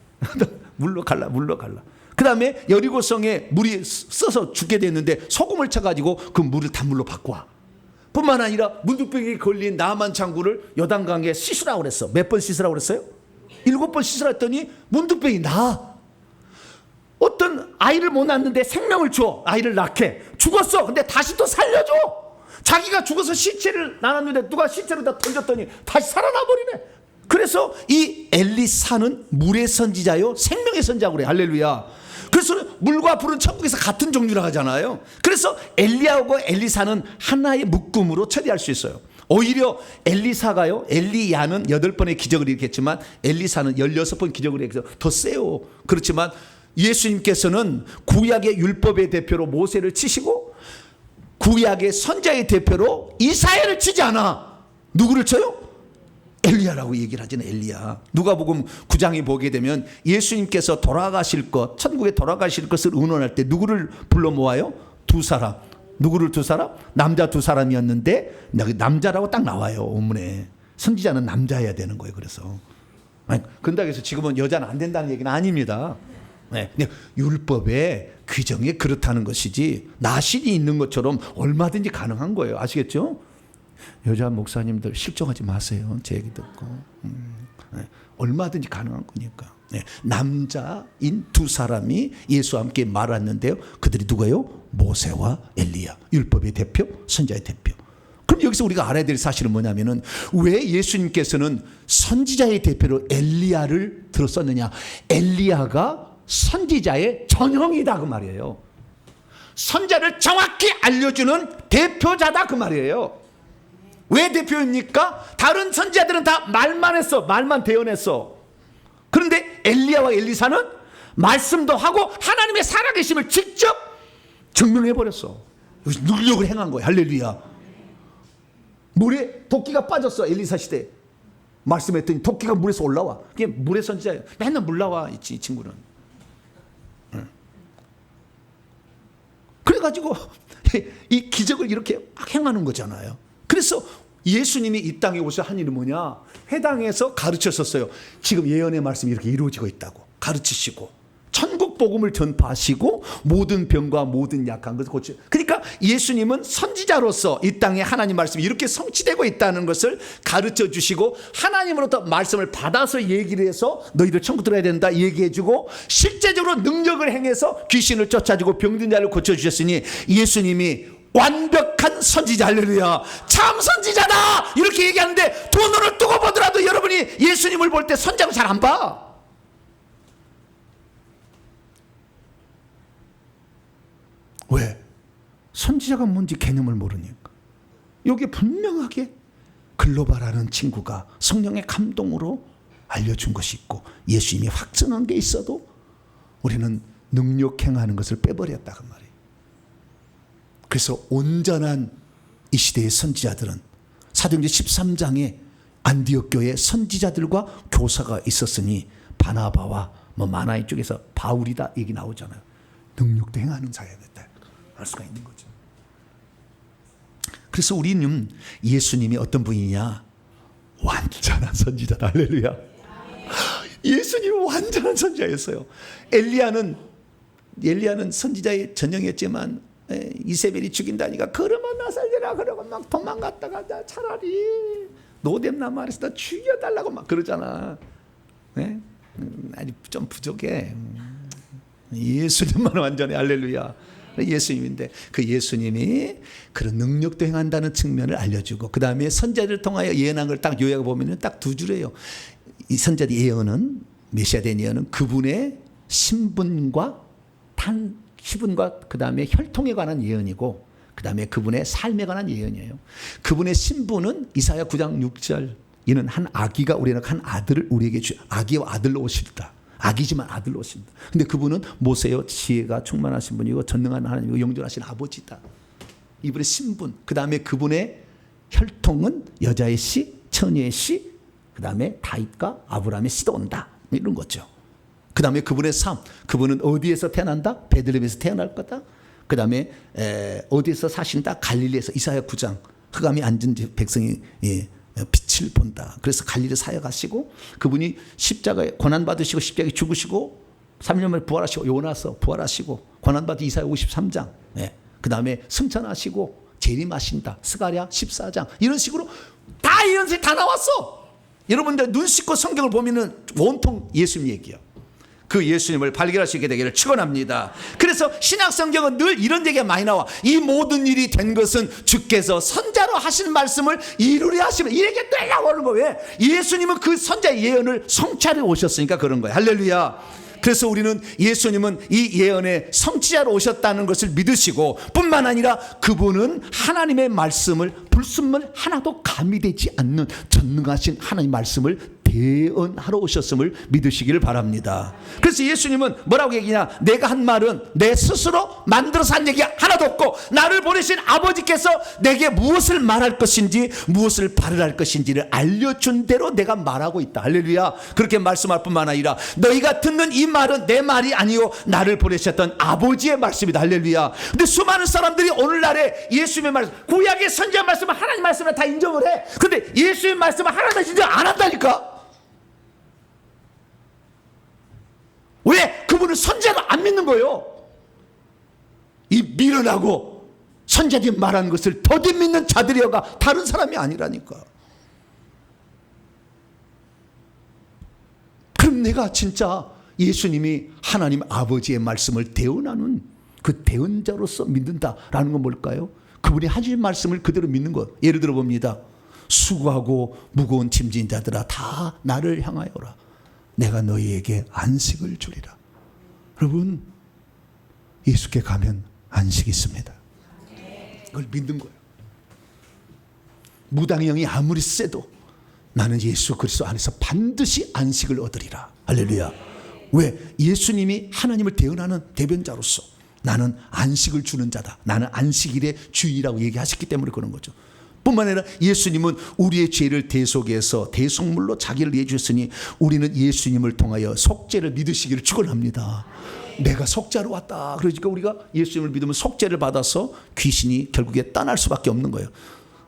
물로 갈라. 그 다음에 여리고성에 물이 써서 죽게 됐는데 소금을 쳐가지고 그 물을 단물로 바꿔. 뿐만 아니라 문둥병에 걸린 나만 장군을 요단강에 씻으라고 그랬어. 몇 번 씻으라고 그랬어요? 7번 씻으라 했더니 문둥병이 나. 어떤 아이를 못 낳았는데 생명을 줘. 아이를 낳게. 죽었어. 근데 다시 또 살려줘. 자기가 죽어서 시체를 낳았는데 누가 시체를 다 던졌더니 다시 살아나 버리네. 그래서 이 엘리사는 물의 선지자요, 생명의 선지자고 그래. 할렐루야. 그래서 물과 불은 천국에서 같은 종류라 하잖아요. 그래서 엘리야하고 엘리사는 하나의 묶음으로 처리할 수 있어요. 오히려 엘리사가요, 엘리야는 8번의 기적을 일으켰지만 엘리사는 16번 기적을 일으켜서 더 세요. 그렇지만 예수님께서는 구약의 율법의 대표로 모세를 치시고 구약의 선자의 대표로 이사야를 치지 않아. 누구를 쳐요? 엘리야라고 얘기를 하잖아요. 엘리야. 누가복음 9장에 보게 되면 예수님께서 돌아가실 것, 천국에 돌아가실 것을 의논할 때 누구를 불러 모아요? 2사람. 누구를 2사람? 남자 2사람이었는데 남자라고 딱 나와요. 본문에. 선지자는 남자여야 되는 거예요. 그래서 그런다고 해서 지금은 여자는 안 된다는 얘기는 아닙니다. 네. 율법의 규정에 그렇다는 것이지 나신이 있는 것처럼 얼마든지 가능한 거예요. 아시겠죠? 여자 목사님들 실종하지 마세요. 제 얘기 듣고. 네. 얼마든지 가능한 거니까. 네. 남자인 2사람이 예수와 함께 말았는데요. 그들이 누구예요? 모세와 엘리야. 율법의 대표, 선자의 대표. 그럼 여기서 우리가 알아야 될 사실은 뭐냐면은 왜 예수님께서는 선지자의 대표로 엘리야를 들었었느냐? 엘리야가 선지자의 전형이다 그 말이에요. 선자를 정확히 알려주는 대표자다 그 말이에요. 왜 대표입니까? 다른 선지자들은 다 말만 했어. 말만 대언했어. 그런데 엘리야와 엘리사는 말씀도 하고 하나님의 살아계심을 직접 증명해버렸어. 능력을 행한 거예요. 할렐루야. 물에 도끼가 빠졌어. 엘리사 시대에 말씀했더니 도끼가 물에서 올라와. 그게 물의 선지자예요. 맨날 물 나와 이 친구는. 그래가지고 이 기적을 이렇게 행하는 거잖아요. 그래서 예수님이 이 땅에 오셔 한 일은 뭐냐? 회당에서 가르쳤었어요. 지금 예언의 말씀이 이렇게 이루어지고 있다고 가르치시고 천국 복음을 전파하시고 모든 병과 모든 약한 것을 고치. 그러니까 예수님은 선지자로서 이 땅에 하나님 말씀이 이렇게 성취되고 있다는 것을 가르쳐 주시고 하나님으로부터 말씀을 받아서 얘기를 해서 너희들 천국 들어야 된다 얘기해 주고 실제적으로 능력을 행해서 귀신을 쫓아주고 병든 자를 고쳐 주셨으니 예수님이 완벽한 선지자. 할렐루야. 참 선지자다 이렇게 얘기하는데 두 눈을 뜨고 보더라도 여러분이 예수님을 볼 때 선자고 잘 안 봐. 왜? 선지자가 뭔지 개념을 모르니까. 여기 분명하게 글로바라는 친구가 성령의 감동으로 알려준 것이 있고 예수님이 확증한 게 있어도 우리는 능력 행하는 것을 빼버렸다 그 말이에요. 그래서 온전한 이 시대의 선지자들은 사도행전 13장에 안디옥 교회에 선지자들과 교사가 있었으니 바나바와 마나이 쪽에서 바울이다 얘기 나오잖아요. 능력도 행하는 자야 됐다 할 수가 있는 거죠. 그래서 우리는 예수님이 어떤 분이냐? 완전한 선지자다. 할렐루야. 예수님은 완전한 선지자였어요. 엘리야는 선지자의 전형이었지만 이세벨이 죽인다니까 그러면 나 살려라 그러고 막 도망갔다가 나 차라리 노뎀나무 아래서 나 죽여달라고 막 그러잖아. 네? 아니 좀 부족해. 예수님만 완전해. 할렐루야. 예수님인데 그 예수님이 그런 능력도 행한다는 측면을 알려주고 그 다음에 선자들을 통하여 예언한 걸 딱 요약해 보면 딱 2줄이에요. 이 선자들 예언은 메시아에 대한 예언은 그분의 신분과 그 다음에 혈통에 관한 예언이고 그 다음에 그분의 삶에 관한 예언이에요. 그분의 신분은 이사야 9장 6절 이는 한 아기가 우리는 한 아들을 우리에게 아기와 아들로 오시리다. 아기지만 아들로 오신다. 근데 그분은 모세요 지혜가 충만하신 분이고 전능한 하나님이고 영존하신 아버지다. 이분의 신분 그 다음에 그분의 혈통은 여자의 씨, 처녀의 씨 그 다음에 다윗과 아브라함의 씨도 온다. 이런 거죠. 그 다음에 그분의 삶 그분은 어디에서 태어난다? 베들레헴에서 태어날 거다. 그 다음에 어디에서 사신다? 갈릴리에서 이사야 9장 흑암이 앉은 백성이 빛을 본다. 그래서 갈릴리 사역하시고 그분이 십자가에 고난받으시고 십자가에 죽으시고 3년 만에 부활하시고 요나서 부활하시고 고난받은 이사야 53장 그 다음에 승천하시고 재림하신다. 스가랴 14장 이런 식으로 다 예언서에 다 나왔어. 여러분들 눈 씻고 성경을 보면은 온통 예수님 얘기야. 그 예수님을 발견할 수 있게 되기를 축원합니다. 그래서 신약 성경은 늘 이런 얘기가 많이 나와. 이 모든 일이 된 것은 주께서 선자로 하신 말씀을 이루려 하시면 이렇게 되려고 하는 거예요. 왜? 예수님은 그 선자의 예언을 성취하려 오셨으니까 그런 거예요. 할렐루야. 그래서 우리는 예수님은 이 예언의 성취자로 오셨다는 것을 믿으시고 뿐만 아니라 그분은 하나님의 말씀을 불순물 하나도 가미되지 않는 전능하신 하나님 말씀을 대언하러 오셨음을 믿으시기를 바랍니다. 그래서 예수님은 뭐라고 얘기냐? 내가 한 말은 내 스스로 만들어서 한 얘기가 하나도 없고 나를 보내신 아버지께서 내게 무엇을 말할 것인지 무엇을 발휘할 것인지를 알려준 대로 내가 말하고 있다. 할렐루야. 그렇게 말씀할 뿐만 아니라 너희가 듣는 이 말은 내 말이 아니요 나를 보내셨던 아버지의 말씀이다. 할렐루야. 근데 수많은 사람들이 오늘날에 예수님의 말씀, 구약의 선지자 말씀을 하나님 말씀을 다 인정을 해. 근데 예수님의 말씀을 하나도 인정 안 한다니까. 왜? 그분은 선지자도 안 믿는 거예요. 이 미련하고 선지자들이 말하는 것을 더듬 믿는 자들이여가 다른 사람이 아니라니까. 그럼 내가 진짜 예수님이 하나님 아버지의 말씀을 대언하는 그 대언자로서 믿는다라는 건 뭘까요? 그분이 하신 말씀을 그대로 믿는 것. 예를 들어 봅니다. 수고하고 무거운 짐진 자들아 다 나를 향하여 오라. 내가 너희에게 안식을 주리라. 여러분, 예수께 가면 안식이 있습니다. 그걸 믿는 거예요. 무당의 영이 아무리 세도 나는 예수 그리스도 안에서 반드시 안식을 얻으리라. 할렐루야. 왜? 예수님이 하나님을 대언하는 대변자로서 나는 안식을 주는 자다. 나는 안식일의 주인이라고 얘기하셨기 때문에 그런 거죠. 뿐만 아니라 예수님은 우리의 죄를 대속해서 대속물로 자기를 내주셨으니 우리는 예수님을 통하여 속죄를 믿으시기를 축원합니다. 내가 속죄하러 왔다. 그러니까 우리가 예수님을 믿으면 속죄를 받아서 귀신이 결국에 떠날 수밖에 없는 거예요.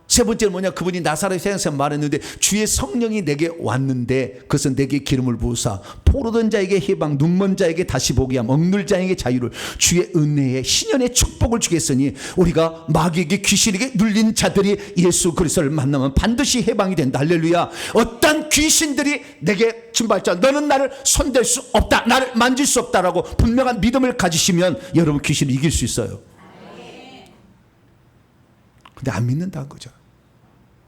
세 번째는 뭐냐? 그분이 나사렛 세상에서 말했는데 주의 성령이 내게 왔는데 그것은 내게 기름을 부으사 포로된 자에게 해방, 눈먼 자에게 다시 보게 함, 억눌 자에게 자유를, 주의 은혜에 신연의 축복을 주겠으니 우리가 마귀에게 귀신에게 눌린 자들이 예수 그리스도를 만나면 반드시 해방이 된다. 할렐루야. 어떤 귀신들이 내게 침발자 너는 나를 손댈 수 없다, 나를 만질 수 없다라고 분명한 믿음을 가지시면 여러분 귀신을 이길 수 있어요. 근데 안 믿는다는 거죠.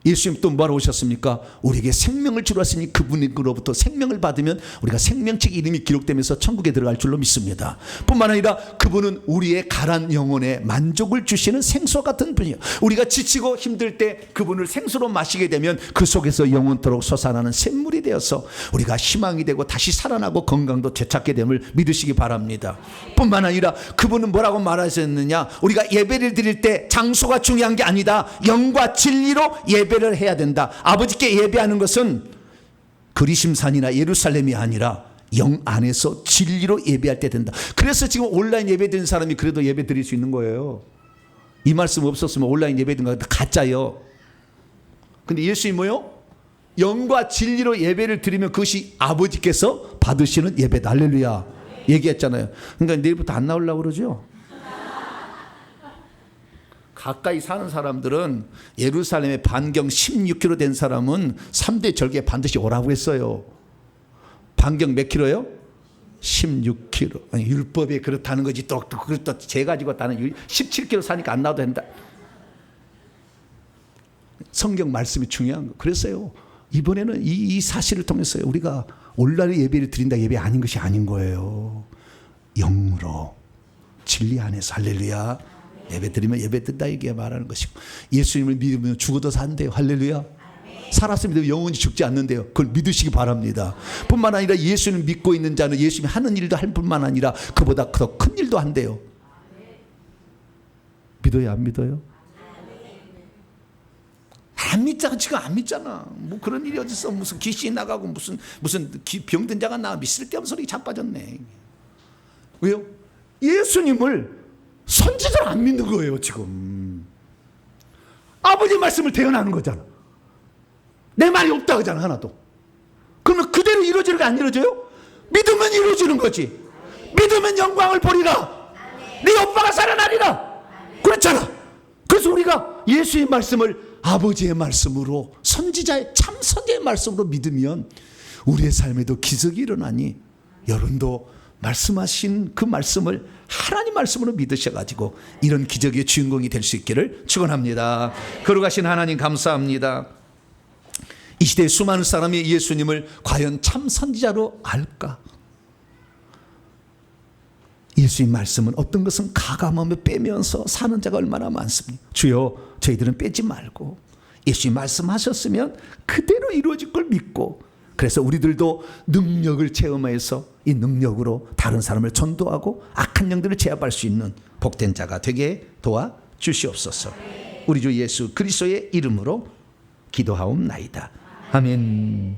예수님 또 뭐하러 오셨습니까? 우리에게 생명을 주러 왔으니 그분으로부터 생명을 받으면 우리가 생명책 이름이 기록되면서 천국에 들어갈 줄로 믿습니다. 뿐만 아니라 그분은 우리의 가란 영혼에 만족을 주시는 생수 같은 분이에요. 우리가 지치고 힘들 때 그분을 생수로 마시게 되면 그 속에서 영원토록 솟아나는 샘물이 되어서 우리가 희망이 되고 다시 살아나고 건강도 되찾게 됨을 믿으시기 바랍니다. 뿐만 아니라 그분은 뭐라고 말하셨느냐? 우리가 예배를 드릴 때 장소가 중요한 게 아니다. 영과 진리로 예배를 해야 된다. 아버지께 예배하는 것은 그리심산이나 예루살렘이 아니라 영 안에서 진리로 예배할 때 된다. 그래서 지금 온라인 예배 드리는 사람이 그래도 예배 드릴 수 있는 거예요. 이 말씀 없었으면 온라인 예배 드리는 거 가짜예요. 근데 예수님 뭐요? 영과 진리로 예배를 드리면 그것이 아버지께서 받으시는 예배다. 할렐루야. 얘기했잖아요. 그러니까 내일부터 안 나오려고 그러죠. 가까이 사는 사람들은 예루살렘에 반경 16km 된 사람은 3대 절기에 반드시 오라고 했어요. 반경 몇 킬로요? 16km. 아니, 율법에 그렇다는 거지. 또 그걸 또 재가지고 다는 17km 사니까 안 나와도 된다. 성경 말씀이 중요한 거. 그랬어요. 이번에는 이 사실을 통해서요. 우리가 온라인 예배를 드린다 예배 아닌 것이 아닌 거예요. 영으로 진리 안에서 할렐루야. 예배 드리면 예배 든다 이게 말하는 것이고 예수님을 믿으면 죽어도 산대요. 할렐루야. 살았으면 영원히 죽지 않는데요. 그걸 믿으시기 바랍니다. 뿐만 아니라 예수를 믿고 있는 자는 예수님이 하는 일도 할 뿐만 아니라 그보다 더 큰 일도 한대요. 믿어요? 안 믿어요? 안 믿잖아. 지금 안 믿잖아. 뭐 그런 일이 어딨어. 무슨 귀신이 나가고 무슨 병든 자가 나와. 쓸데없는 소리 자빠졌네. 왜요? 예수님을 선지자를 안 믿는 거예요. 지금 아버지 말씀을 대언하는 거잖아. 내 말이 없다 그러잖아. 하나도. 그러면 그대로 이루어지는 게 안 이루어져요? 믿으면 이루어지는 거지. 믿으면 영광을 보리라. 네 오빠가 살아나리라. 그렇잖아. 그래서 우리가 예수의 말씀을 아버지의 말씀으로 선지자의 참 선지자의 말씀으로 믿으면 우리의 삶에도 기적이 일어나니 여러분도 말씀하신 그 말씀을 하나님 말씀으로 믿으셔가지고 이런 기적의 주인공이 될 수 있기를 축원합니다. 거룩하신 하나님 감사합니다. 이 시대에 수많은 사람이 예수님을 과연 참 선지자로 알까? 예수의 말씀은 어떤 것은 가감하며 빼면서 사는 자가 얼마나 많습니까? 주여, 저희들은 빼지 말고 예수의 말씀하셨으면 그대로 이루어질 걸 믿고, 그래서 우리들도 능력을 체험해서 이 능력으로 다른 사람을 전도하고 악한 영들을 제압할 수 있는 복된 자가 되게 도와주시옵소서. 우리 주 예수 그리스도의 이름으로 기도하옵나이다. 아멘.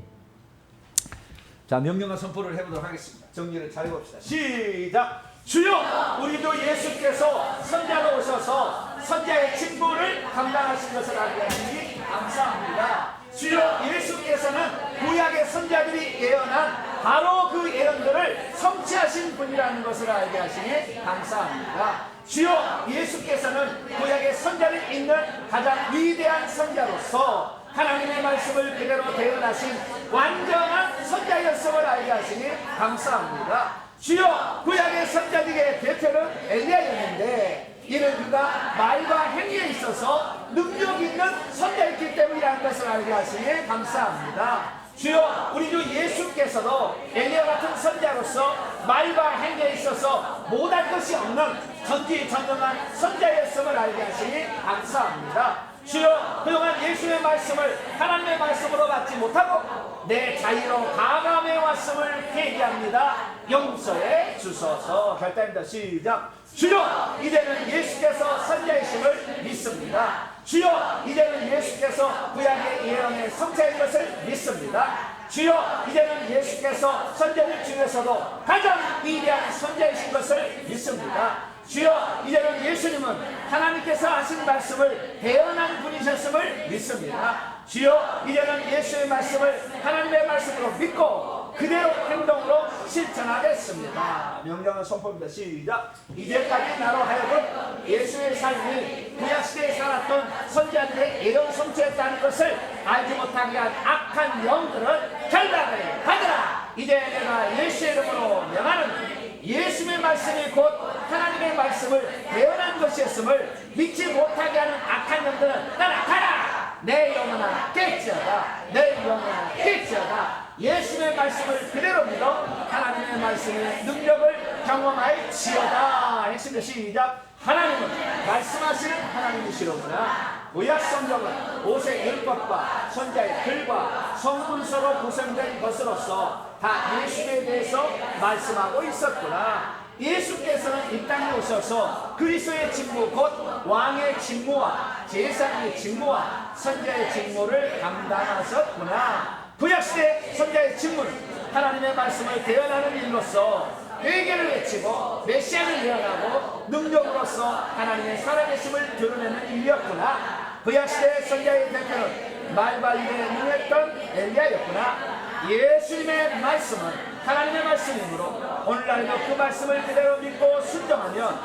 자, 명령과 선포를 해보도록 하겠습니다. 정리를 잘 해봅시다. 시작. 주여, 우리 주 예수께서 선자로 오셔서 선자의 직분을 감당하신 것을 알게 하시니 감사합니다. 주여, 예수께서는 구약의 선자들이 예언한 바로 그 예언들을 성취하신 분이라는 것을 알게 하시니 감사합니다. 주여, 예수께서는 구약의 선자를 잇는 가장 위대한 선자로서 하나님의 말씀을 그대로 대언하신 완전한 선자였음을 알게 하시니 감사합니다. 주여, 구약의 선자들의 대표는 엘리야였는데 이는 그가 말과 행위에 있어서 능력 있는 선자였기 때문이라는 것을 알게 하시니 감사합니다. 주여, 우리 주 예수께서도 엘리야 같은 선자로서 말과 행위에 있어서 못할 것이 없는 전지전능한 선자였음을 알게 하시니 감사합니다. 주여, 그동안 예수의 말씀을 하나님의 말씀으로 받지 못하고 내 자유로 가감해 왔음을 회개합니다. 용서해 주소서. 결단입니다. 시작. 주여, 이제는 예수께서 선자이심을 믿습니다. 주여, 이제는 예수께서 구약의 예언의 성취인 것을 믿습니다. 주여, 이제는 예수께서 선자들 중에서도 가장 위대한 선자이신 것을 믿습니다. 주여, 이제는 예수님은 하나님께서 하신 말씀을 대언한 분이셨음을 믿습니다. 주여, 이제는 예수의 말씀을 하나님의 말씀으로 믿고 그대로 행동으로 실천하겠습니다. 명령은 선포입니다. 시작. 이제까지 나로 하여금 예수의 삶이 구약시대에 살았던 선자들의 예언 성취했다는 것을 알지 못하게 한 악한 영들은 결박을 받으라. 이제 내가 예수의 이름으로 명하는 예수의 말씀이 곧 하나님의 말씀을 대언한 것이었음을 믿지 못하게 하는 악한 영들은 따라가라. 내 영혼아 깨지어다. 내 영혼아 깨지어다. 예수의 말씀을 그대로 믿어 하나님의 말씀의 능력을 경험할지어다. 했습니다. 시작. 하나님은 말씀하시는 하나님이시로구나. 구약 성경은 모세의 율법과 선자의 글과 성문서로 구성된 것으로서 다 예수에 대해서 말씀하고 있었구나. 예수께서는 이 땅에 오셔서 그리스도의 직무 곧 왕의 직무와 제사장의 직무와 선자의 직무를 감당하셨구나. 구약시대 선자의 직무는 하나님의 말씀을 대언하는 일로서 회개를 외치고 메시아를 예언하고 능력으로서 하나님의 살아계심을 드러내는 일이었구나. 구약시대 선자의 대표는 말과 일에 능했던 엘리야였구나. 예수님의 말씀은 하나님의 말씀이므로 오늘날도 그 말씀을 그대로 믿고 순종하면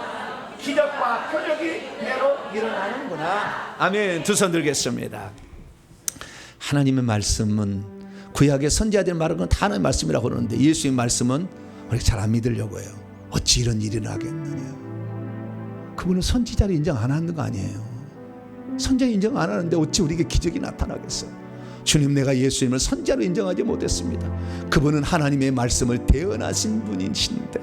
기적과 표적이 그대로 일어나는구나. 아멘. 두 손 들겠습니다. 하나님의 말씀은 구약의 선지자들이 말한 건 다 하나님의 말씀이라고 그러는데 예수의 말씀은 우리가 잘 안 믿으려고 해요. 어찌 이런 일이 나겠느냐. 그분은 선지자를 인정 안 하는 거 아니에요. 선지자 인정 안 하는데 어찌 우리에게 기적이 나타나겠어요. 주님, 내가 예수님을 선지자로 인정하지 못했습니다. 그분은 하나님의 말씀을 대언하신 분이신데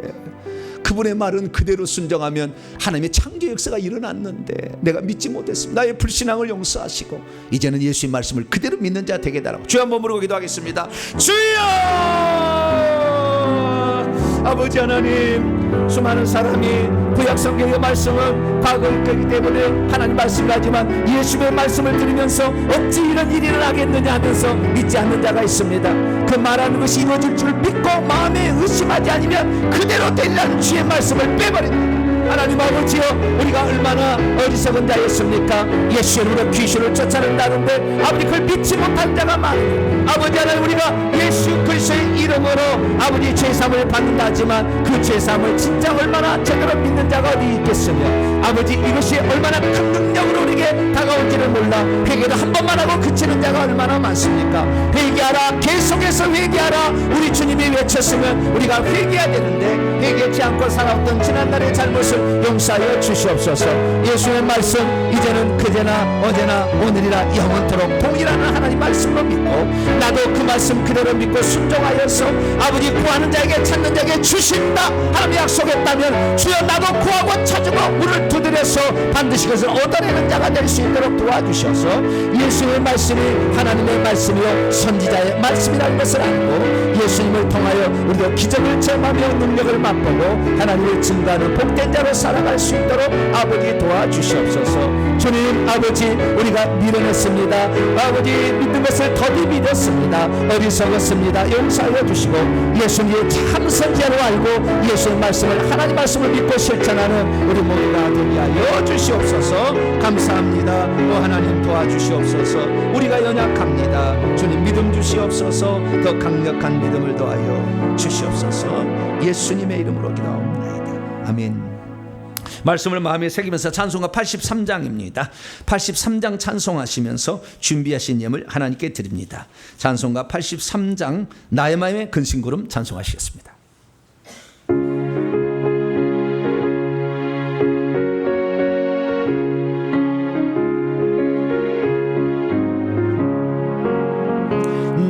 그분의 말은 그대로 순종하면 하나님의 창조 역사가 일어났는데 내가 믿지 못했습니다. 나의 불신앙을 용서하시고 이제는 예수의 말씀을 그대로 믿는 자 되게 달라고 주여 한번 부르고 기도하겠습니다. 주여! 아버지 하나님, 수많은 사람이 구약 성경의 말씀은 과거의 거기 때문에 하나님 말씀을 하지만 예수의 말씀을 들으면서 어찌 이런 일이 일어나겠느냐 하면서 믿지 않는 자가 있습니다. 그 말하는 것이 이루어질 줄 믿고 마음에 의심하지 않으면 그대로 되리라는 주의 말씀을 빼버립니다. 하나님 아버지여, 우리가 얼마나 어리석은 자였습니까? 예수의 이름으로 귀신을 쫓아낸다는데 아버지 그걸 믿지 못한 자가 많습니다. 아버지 하나님, 우리가 예수 그리스도의 이름으로 아버지 죄사함을 받는다 하지만 그 죄사함을 진짜 얼마나 제대로 믿는 자가 어디 있겠으며 아버지 이것이 얼마나 큰 능력으로 우리에게 다가올지를 몰라 회개를 한 번만 하고 그치는 자가 얼마나 많습니까? 회개하라, 계속해서 회개하라. 우리 주님이 외쳤으면 우리가 회개해야 되는데 회개하지 않고 살아왔던 지난날의 잘못을 용서하여 주시옵소서. 예수의 말씀 이제는 그제나 어제나 오늘이라 영원토록 동일하는 하나님 말씀만 그대로 믿고 나도 그 말씀 그대로 믿고 순종하여서 아버지 구하는 자에게 찾는 자에게 주신다 하나님 약속했다면 주여 나도 구하고 찾고 문을 두드려서 반드시 그것을 얻어내는 자가 될 수 있도록 도와주셔서 예수의 말씀이 하나님의 말씀이요 선지자의 말씀이라는 것을 알고 예수님을 통하여 우리도 기적을 체험하며 능력을 맛보고 하나님을 증거하는 복된 자로 살아갈 수 있도록 아버지 도와주시옵소서. 주님 아버지 우리가 밀어냈습니다. 아버지 믿는 것을 더디 믿었습니다. 어리석었습니다. 용서하여 주시고 예수님의 참 선지자로 알고 예수의 말씀을 하나님 말씀을 믿고 실천하는 우리 모두가 되게 하여 주시옵소서. 감사합니다. 또 하나님 도와주시옵소서. 우리가 연약합니다. 주님 믿음 주시옵소서. 더 강력한 믿음을 더하여 주시옵소서. 예수님의 이름으로 기도하옵나이다. 아멘. 말씀을 마음에 새기면서 찬송가 83장입니다. 83장 찬송하시면서 준비하신 예물 하나님께 드립니다. 찬송가 83장 나의 마음의 근심구름 찬송하시겠습니다.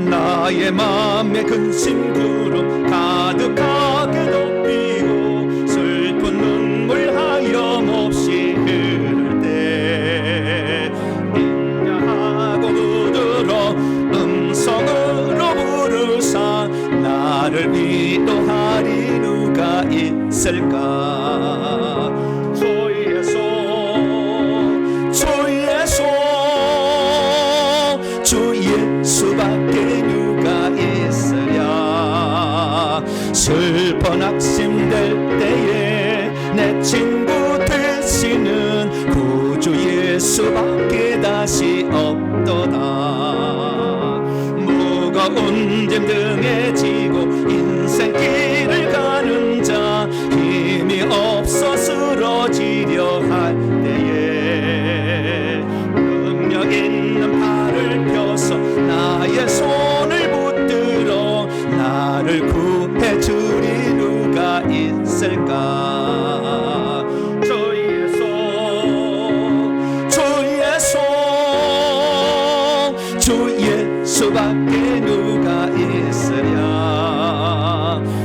나의 마음의 근심구름 가득하게 덮이고 슬픈 눈물 하염없이 흐를 때 인자하고 부드러 음성으로 부르사 나를 위로하리 누가 있을까. 주의 손 주의 손 주 예수밖에 누가 있으랴. 슬퍼 낙심될 때에 내 친구 되시는 구주 예수밖에 다시 없도다. 무거운 짐 등에 지고 인생길을 가는 자 힘이 없어 쓰러지려 할 때에 능력 있는 팔을 펴서 나의 손을 붙들어 나를 구해 주리 누가 있을까. 주의 손 주의 손 주 예수밖에 누가 있으랴.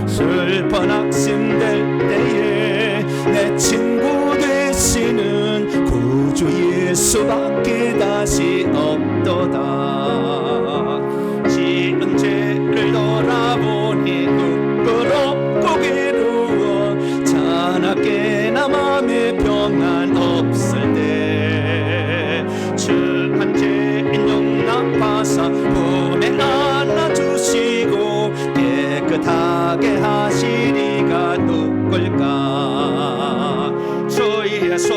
슬퍼 낙심될 때에 내 친구 되시는 구주 예수밖에 다시 없도다. 지은 죄를 돌아보니 부끄럽고 괴로워 자나깨나 맘에 평안 없을 때 주한 죄인 용납하사 품에 안아주시고 깨끗하게 하시리가 누굴까. 주의 손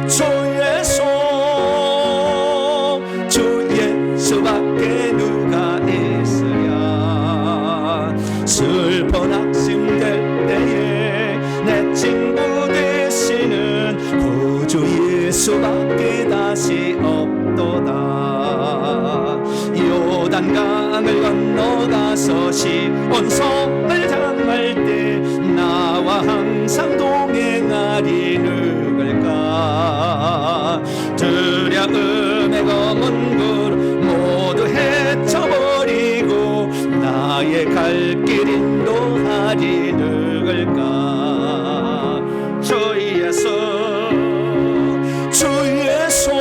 주의 손 주 예수밖에 누가 있으랴. 슬퍼 낙심될 때에 내 친구 되시는 구주 예수밖에 다시 없도다. 요단강을 건너가서 시온성을 향할 때 나와 항상 동행하리 누굴까. 두려움의 검은 구름 모두 헤쳐버리고 나의 갈 길 인도하리 누굴까. 주의 손 주의 손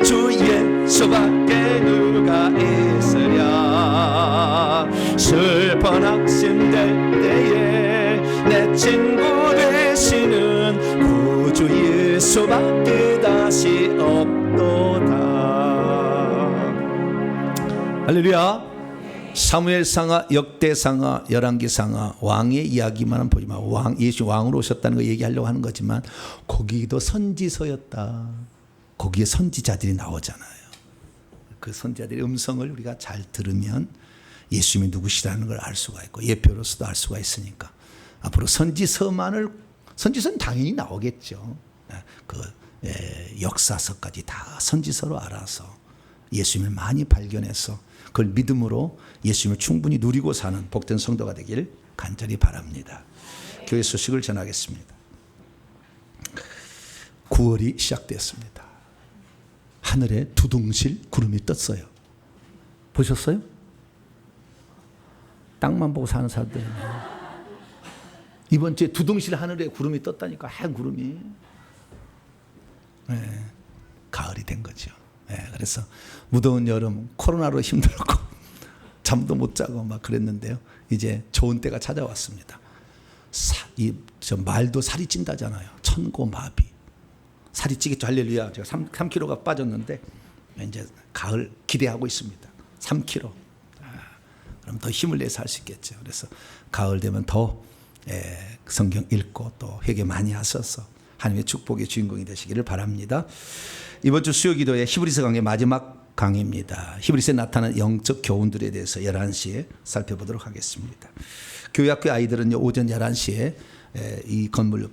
주 예수밖에 누가 있으랴. 슬퍼 낙심될 때에 내 친구 되시는 구주 예수밖에 다시 없도다. 할렐루야. 사무엘상하, 역대상하, 열왕기상하 왕의 이야기만 보지만 예수 왕으로 오셨다는 거 얘기하려고 하는 거지만 거기도 선지서였다. 거기에 선지자들이 나오잖아요. 그 선지자들의 음성을 우리가 잘 들으면 예수님이 누구시라는 걸 알 수가 있고 예표로서도 알 수가 있으니까 앞으로 선지서는 당연히 나오겠죠. 그 역사서까지 다 선지서로 알아서 예수님을 많이 발견해서 그걸 믿음으로 예수님을 충분히 누리고 사는 복된 성도가 되길 간절히 바랍니다. 교회 소식을 전하겠습니다. 9월이 시작됐습니다. 하늘에 두둥실 구름이 떴어요. 보셨어요? 땅만 보고 사는 사람들. 이번 주에 두둥실 하늘에 구름이 떴다니까. 하얀 구름이. 네, 가을이 된 거죠. 네, 그래서 무더운 여름 코로나로 힘들었고 잠도 못 자고 막 그랬는데요. 이제 좋은 때가 찾아왔습니다. 저 말도 살이 찐다잖아요. 천고마비. 살이 찌겠죠. 할렐루야. 제가 3kg가 빠졌는데 이제 가을 기대하고 있습니다. 3kg. 그럼 더 힘을 내서 할 수 있겠죠. 그래서 가을 되면 더 성경 읽고 또 회개 많이 하셔서 하나님의 축복의 주인공이 되시기를 바랍니다. 이번 주 수요 기도의 히브리서 강의 마지막 강의입니다. 히브리서에 나타난 영적 교훈들에 대해서 11시에 살펴보도록 하겠습니다. 교회학교 아이들은 오전 11시에 이 건물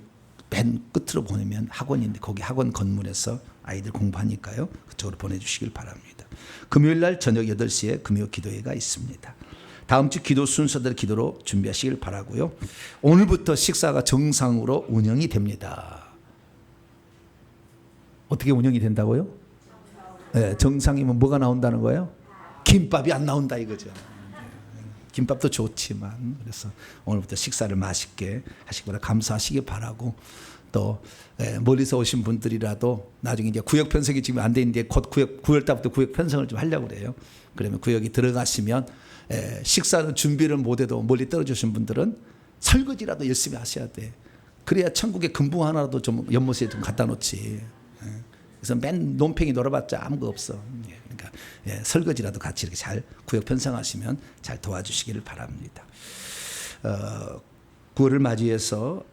맨 끝으로 보내면 학원인데 거기 학원 건물에서 아이들 공부하니까요. 그쪽으로 보내주시길 바랍니다. 금요일 날 저녁 8시에 금요 기도회가 있습니다. 다음 주 기도 순서대로 기도로 준비하시길 바라고요. 오늘부터 식사가 정상으로 운영이 됩니다. 어떻게 운영이 된다고요? 네, 정상이면 뭐가 나온다는 거예요? 김밥이 안 나온다 이거죠. 김밥도 좋지만 그래서 오늘부터 식사를 맛있게 하시거나 감사하시기 바라고 또 멀리서 오신 분들이라도 나중에 이제 구역 편성이 지금 안 돼 있는데 곧 9월 달부터 구역 편성을 좀 하려고 그래요. 그러면 구역이 들어가시면 식사는 준비를 못해도 멀리 떨어지신 분들은 설거지라도 열심히 하셔야 돼. 그래야 천국에 금붕 하나라도 좀 연못에 좀 갖다 놓지. 그래서 맨 논팽이 놀아봤자 아무것도 없어. 그러니까 설거지라도 같이 이렇게 잘 구역 편성하시면 잘 도와주시기를 바랍니다. 9월을 맞이해서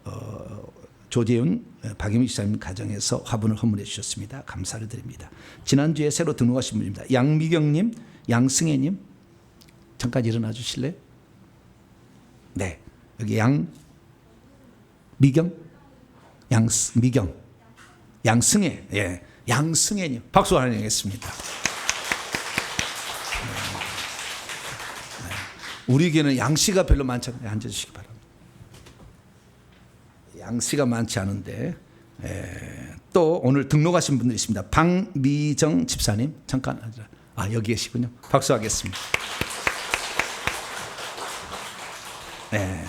조재훈 박영미 지사님 가정에서 화분을 헌물해 주셨습니다. 감사를 드립니다. 지난주에 새로 등록하신 분입니다. 양미경님, 양승혜님 잠깐 일어나 주실래요? 네, 여기 양미경, 양미경, 양승혜, 예, 양승혜님 박수 환영했습니다. 우리 교회는 양씨가 별로 많지 않아요. 앉아주시기 바랍니다. 양씨가 많지 않은데 또 오늘 등록하신 분들이 있습니다. 박미정 집사님 잠깐 여기 계시군요. 박수하겠습니다. 네.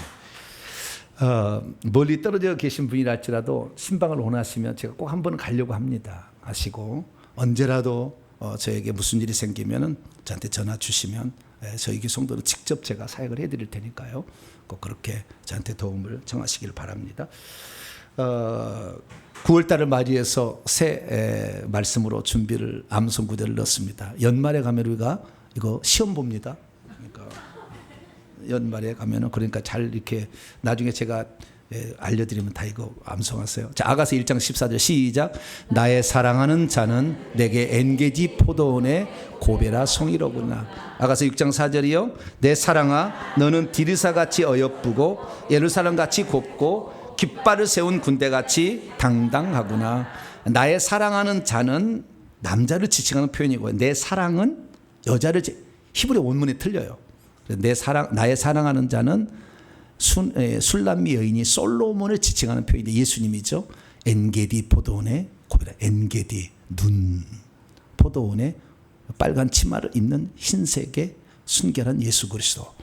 멀리 떨어져 계신 분이라 할지라도 신방을 원하시면 제가 꼭 한 번은 가려고 합니다. 아시고 언제라도 저에게 무슨 일이 생기면은 저한테 전화 주시면 저희 교성도로 직접 제가 사역을 해드릴 테니까요. 꼭 그렇게 저한테 도움을 청하시길 바랍니다. 9월달을 맞이해서 새 말씀으로 준비를 암송 구대를 넣습니다. 연말에 가면 우리가 이거 시험 봅니다. 그러니까 연말에 가면은 그러니까 잘 이렇게 나중에 제가 알려드리면 다 이거 암송하세요. 자, 아가서 1장 14절 시작. 나의 사랑하는 자는 내게 엔게디 포도원의 고베라 송이로구나. 아가서 6장 4절이요. 내 사랑아 너는 디르사같이 어여쁘고 예루살렘같이 곱고 깃발을 세운 군대같이 당당하구나. 나의 사랑하는 자는 남자를 지칭하는 표현이고 내 사랑은 여자를 히브리 원문에 틀려요. 나의 사랑하는 자는 술람미 여인이 솔로몬을 지칭하는 표현이 예수님이죠. 엔게디 포도원의 고베라. 엔게디 눈 포도원의 빨간 치마를 입는 흰색의 순결한 예수 그리스도.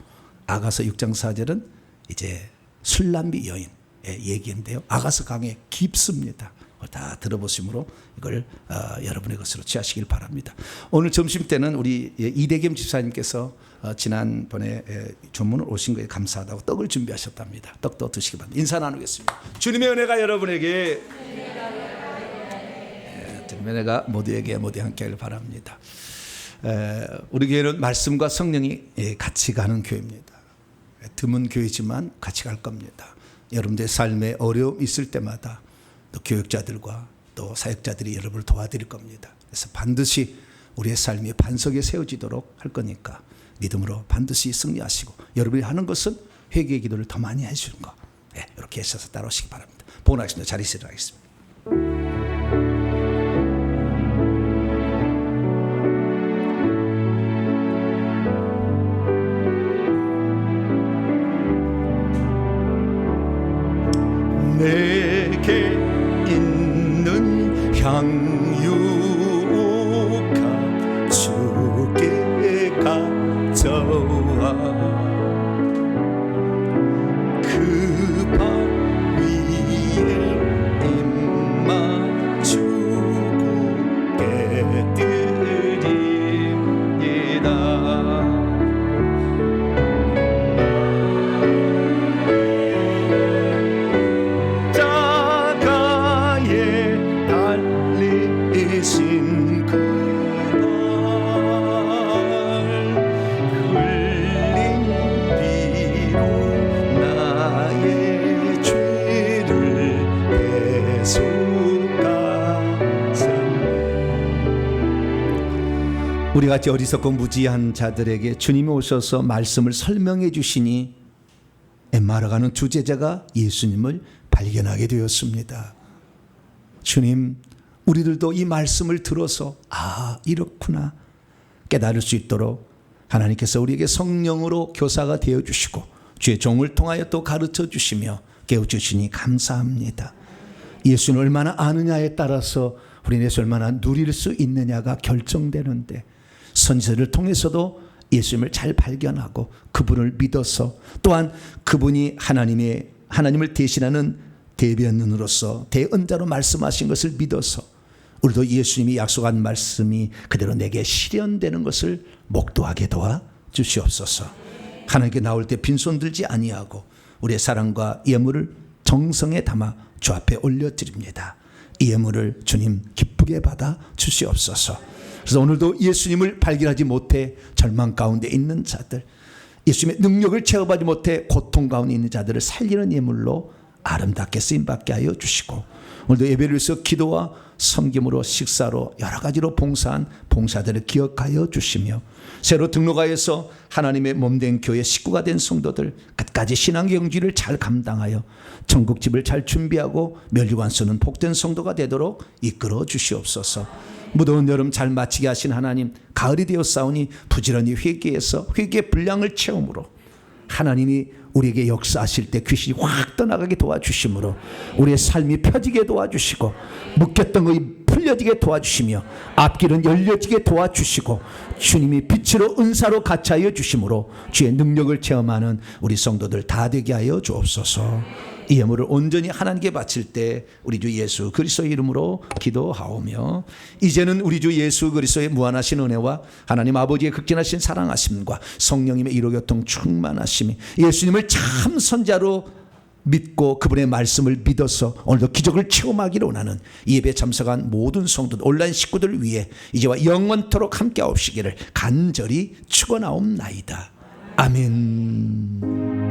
아가서 6장 4절은 이제 술람미 여인의 얘기인데요. 아가서 강에 깊습니다. 다 들어보심으로 이걸 여러분의 것으로 취하시길 바랍니다. 오늘 점심 때는 우리 이대겸 집사님께서 지난번에 조문을 오신 거에 감사하다고 떡을 준비하셨답니다. 떡도 드시기 바랍니다. 인사 나누겠습니다. 주님의 은혜가 여러분에게 주님의 은혜가 모두에게 모두 함께하길 바랍니다. 우리 교회는 말씀과 성령이 같이 가는 교회입니다. 드문 교회지만 같이 갈 겁니다. 여러분들의 삶에 어려움이 있을 때마다 또 교육자들과 또 사역자들이 여러분을 도와드릴 겁니다. 그래서 반드시 우리의 삶이 반석에 세워지도록 할 거니까 믿음으로 반드시 승리하시고 여러분이 하는 것은 회개의 기도를 더 많이 해주는 거. 이렇게 하셔서 따라오시기 바랍니다. 복원하겠습니다. 자리에 하겠습니다. 내게 있는 향유 자가에 달리신 그발 흘린 피로 나의 죄를 대속하셨네. 우리 같이 어리석고 무지한 자들에게 주님이 오셔서 말씀을 설명해 주시니 엠마라가는 두 제자가 예수님을 발견하게 되었습니다. 주님, 우리들도 이 말씀을 들어서 이렇구나 깨달을 수 있도록 하나님께서 우리에게 성령으로 교사가 되어주시고 주의 종을 통하여 또 가르쳐 주시며 깨워주시니 감사합니다. 예수는 얼마나 아느냐에 따라서 우리는 예수 얼마나 누릴 수 있느냐가 결정되는데, 선지자를 통해서도 예수님을 잘 발견하고 그분을 믿어서, 또한 그분이 하나님을 대신하는 대변인으로서 대언자로 말씀하신 것을 믿어서 우리도 예수님이 약속한 말씀이 그대로 내게 실현되는 것을 목도하게 도와 주시옵소서. 하나님께 나올 때 빈손 들지 아니하고 우리의 사랑과 예물을 정성에 담아 주 앞에 올려드립니다. 이 예물을 주님 기쁘게 받아 주시옵소서. 그래서 오늘도 예수님을 발견하지 못해 절망 가운데 있는 자들, 예수님의 능력을 체험하지 못해 고통 가운데 있는 자들을 살리는 예물로 아름답게 쓰임받게 하여 주시고, 오늘도 예배를 위해서 기도와 섬김으로 식사로 여러 가지로 봉사한 봉사들을 기억하여 주시며, 새로 등록하여서 하나님의 몸된 교회 식구가 된 성도들 끝까지 신앙 경주를 잘 감당하여 천국집을 잘 준비하고 멸류관 쓰는 복된 성도가 되도록 이끌어 주시옵소서. 무더운 여름 잘 마치게 하신 하나님, 가을이 되었사오니 부지런히 회개해서 회개의 분량을 채움으로 하나님이 우리에게 역사하실 때 귀신이 확 떠나가게 도와주심으로 우리의 삶이 펴지게 도와주시고, 묶였던 것이 풀려지게 도와주시며 앞길은 열려지게 도와주시고, 주님이 빛으로 은사로 가차하여 주심으로 주의 능력을 체험하는 우리 성도들 다 되게 하여 주옵소서. 이 예물을 온전히 하나님께 바칠 때 우리 주 예수 그리스도의 이름으로 기도하오며, 이제는 우리 주 예수 그리스도의 무한하신 은혜와 하나님 아버지의 극진하신 사랑하심과 성령님의 이로교통 충만하심이, 예수님을 참 선자로 믿고 그분의 말씀을 믿어서 오늘도 기적을 체험하기를 원하는 이 예배에 참석한 모든 성도들, 온라인 식구들을 위해 이제와 영원토록 함께 하옵시기를 간절히 축원하옵나이다. 아멘.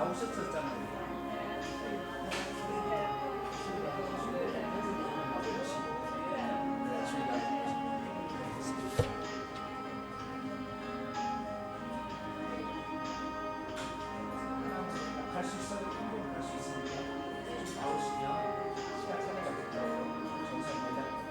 나오셨었잖아요. 갈 수 있어요. 한번 갈 수 있습니다. 나오시면 시간 차례가 정상입니다.